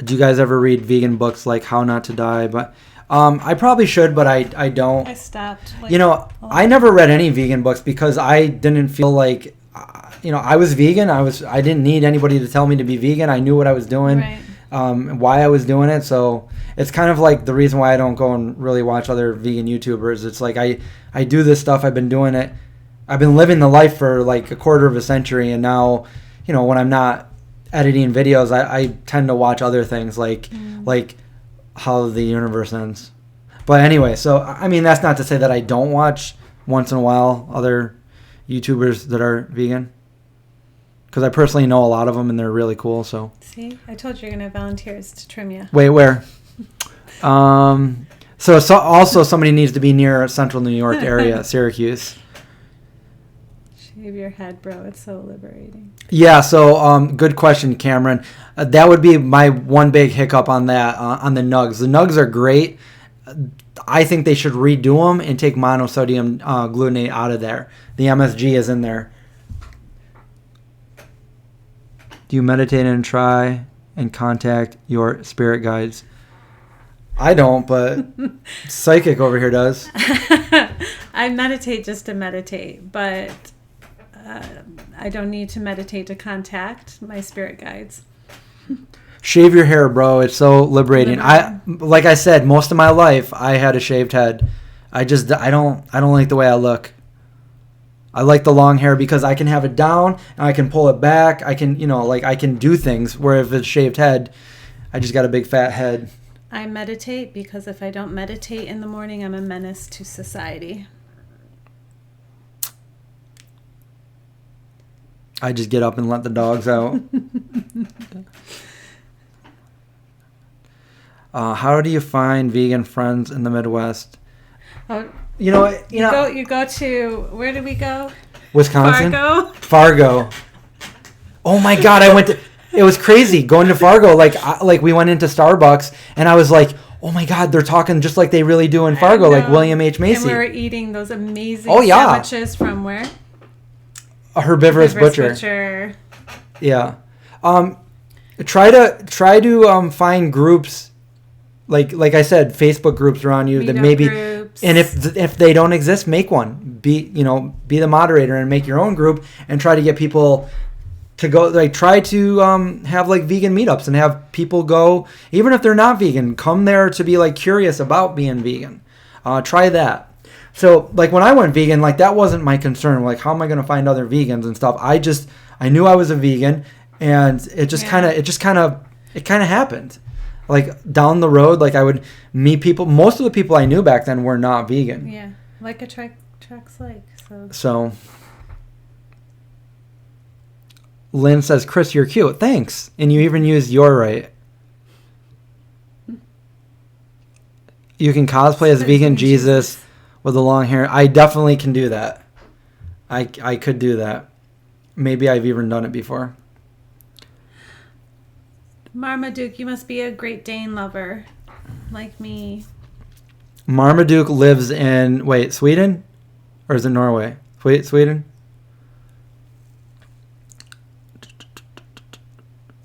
Do you guys ever read vegan books like How Not to Die? But I probably should, but I don't. I stopped. I never read any vegan books because I didn't feel like, I was vegan. I didn't need anybody to tell me to be vegan. I knew what I was doing, right. Why I was doing it. So it's kind of like the reason why I don't go and really watch other vegan YouTubers. It's like I do this stuff. I've been doing it. I've been living the life for like a quarter of a century, and now, when I'm not editing videos, I tend to watch other things like How the Universe Ends. But anyway, so I mean, that's not to say that I don't watch once in a while other YouTubers that are vegan, because I personally know a lot of them and they're really cool. So see, I told you you're gonna have volunteers to trim you. Wait, where? So also somebody needs to be near Central New York area, Syracuse. Shave your head, bro. It's so liberating. Yeah, so good question, Cameron. That would be my one big hiccup on that, on the nugs. The nugs are great. I think they should redo them and take monosodium glutamate out of there. The MSG is in there. Do you meditate and try and contact your spirit guides? I don't, but Psychic over here does. I meditate just to meditate, but I don't need to meditate to contact my spirit guides. Shave your hair, bro. It's so liberating. Like I said, most of my life I had a shaved head. I don't like the way I look. I like the long hair because I can have it down and I can pull it back. I can, I can do things, where if it's shaved head, I just got a big fat head. I meditate because if I don't meditate in the morning, I'm a menace to society. I just get up and let the dogs out. How do you find vegan friends in the Midwest? Oh, you go to, where did we go? Wisconsin? Fargo. Oh my God, it was crazy going to Fargo. Like we went into Starbucks and I was like, oh my God, they're talking just like they really do in Fargo, like William H. Macy. And we were eating those amazing sandwiches from where? A herbivorous butcher. Yeah. Try to find groups. Like I said, Facebook groups around you that maybe groups. And if they don't exist, make one. Be the moderator and make your own group and try to get people to go. Try to have vegan meetups and have people go, even if they're not vegan, come there to be curious about being vegan. Try that. So when I went vegan, that wasn't my concern. How am I going to find other vegans and stuff? I knew I was a vegan, and it kind of happened. Down the road, I would meet people. Most of the people I knew back then were not vegan. Yeah, attracts like. So Lynn says, Chris, you're cute. Thanks. And you even used "you're right." You can cosplay as vegan Jesus with the long hair. I definitely can do that. I could do that. Maybe I've even done it before. Marmaduke, you must be a Great Dane lover, like me. Marmaduke lives in, Sweden? Or is it Norway? Sweden?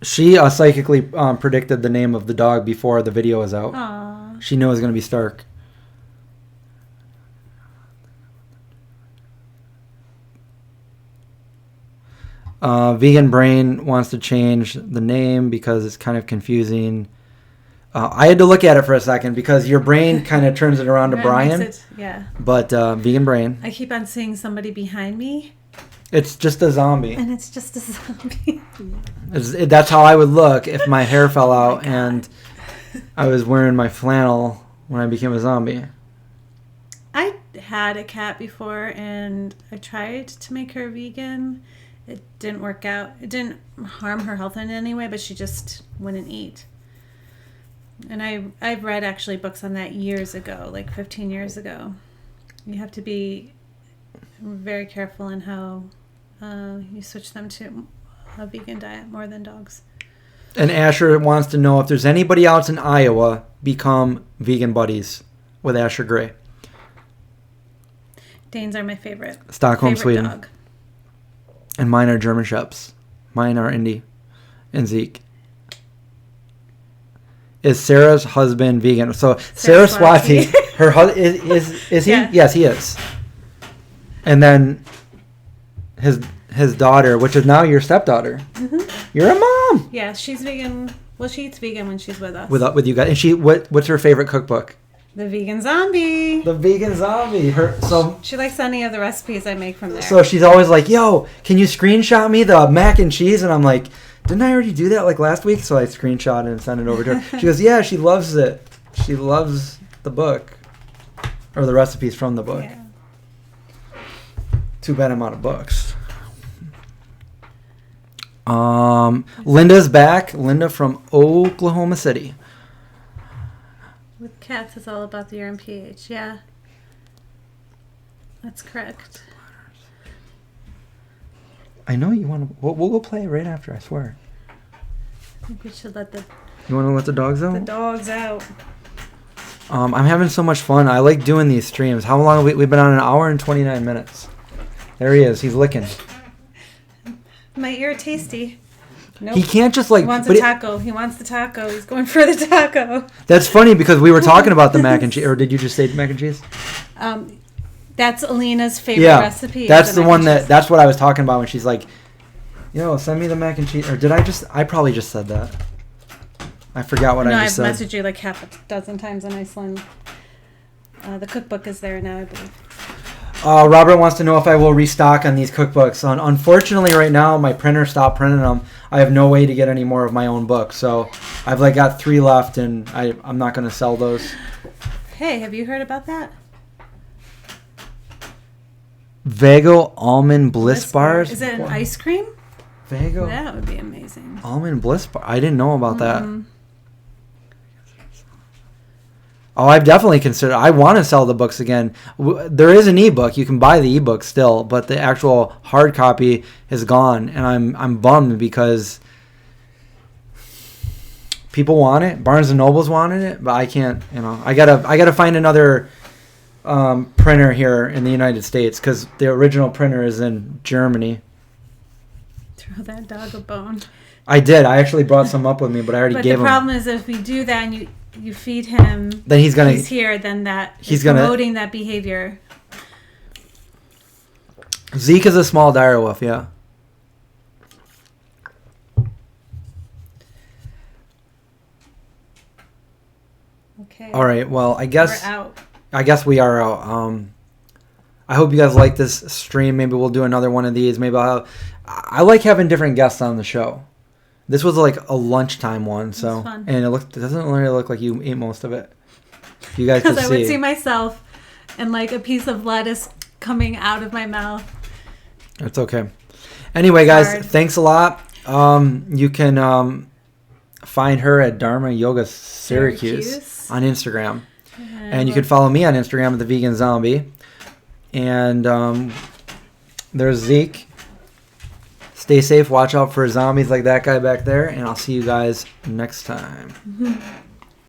She psychically predicted the name of the dog before the video was out. Aww. She knew it was going to be Stark. Vegan Brain wants to change the name because it's kind of confusing. I had to look at it for a second because your brain kind of turns it around to Brian. Yeah. But Vegan Brain. I keep on seeing somebody behind me. It's just a zombie. And it's just a zombie. That's how I would look if my hair fell out and I was wearing my flannel when I became a zombie. I had a cat before and I tried to make her vegan. It didn't work out. It didn't harm her health in any way, but she just wouldn't eat. And I've read actually books on that years ago, 15 years ago. You have to be very careful in how you switch them to a vegan diet more than dogs. And Asher wants to know if there's anybody else in Iowa become vegan buddies with Asher Gray. Danes are my favorite. Stockholm, Sweden. Dog. And mine are German Shepherds. Mine are Indy and Zeke. Is Sarah's husband vegan? So Saraswati, her husband is he? Yeah. Yes, he is. And then his daughter, which is now your stepdaughter. Mm-hmm. You're a mom. Yeah, she's vegan. Well, she eats vegan when she's with us. With you guys. And what's her favorite cookbook? The Vegan Zombie. The Vegan Zombie. She likes any of the recipes I make from there. So she's always like, "Yo, can you screenshot me the mac and cheese?" And I'm like, "Didn't I already do that last week?" So I screenshot it and sent it over to her. She goes, "Yeah, she loves it. She loves the book or the recipes from the book." Yeah. Too bad I'm out of books. Linda's back. Linda from Oklahoma City. With cats, it's all about the urine pH. Yeah, that's correct. I know you want to. We'll go play right after. I swear. I think we should let the. You want to let the dogs out? The dogs out. I'm having so much fun. I like doing these streams. How long have we've been on? 1 hour and 29 minutes. There he is. He's licking. My ear tasty. Nope. He can't just like. He wants a taco. He wants the taco. He's going for the taco. That's funny because we were talking about the mac and cheese. Or did you just say mac and cheese? That's Alina's favorite recipe. That's the one that's what I was talking about when she's like, send me the mac and cheese. Or did I probably just said that. I forgot what I just said. No, I've messaged you like half a dozen times in Iceland. The cookbook is there now, I believe. Robert wants to know if I will restock on these cookbooks. Unfortunately, right now, my printer stopped printing them. I have no way to get any more of my own books. So I've got 3 left, and I'm not going to sell those. Hey, have you heard about that? Vago almond bliss bars? Is it an ice cream? Vago? That would be amazing. Almond bliss bar? I didn't know about that. Oh, I've definitely considered. I want to sell the books again. There is an ebook. You can buy the ebook still, but the actual hard copy is gone, and I'm bummed because people want it. Barnes and Noble's wanted it, but I can't. I gotta find another printer here in the United States because the original printer is in Germany. Throw that dog a bone. I did. I actually brought some up with me, but I already gave him. But the problem is if we do that and you feed him, then he's here, then he's promoting that behavior. Zeke is a small direwolf, yeah. Okay. All right. Well, I guess we're out. I guess we are out. I hope you guys like this stream. Maybe we'll do another one of these. Maybe I like having different guests on the show. This was like a lunchtime one, so fun. And it doesn't really look like you ate most of it. You guys could see. Because I would see myself and like a piece of lettuce coming out of my mouth. It's okay. Anyway, guys, thanks a lot. You can find her at Dharma Yoga Syracuse on Instagram, and you can follow me on Instagram at the Vegan Zombie. And there's Zeke. Stay safe. Watch out for zombies like that guy back there. And I'll see you guys next time.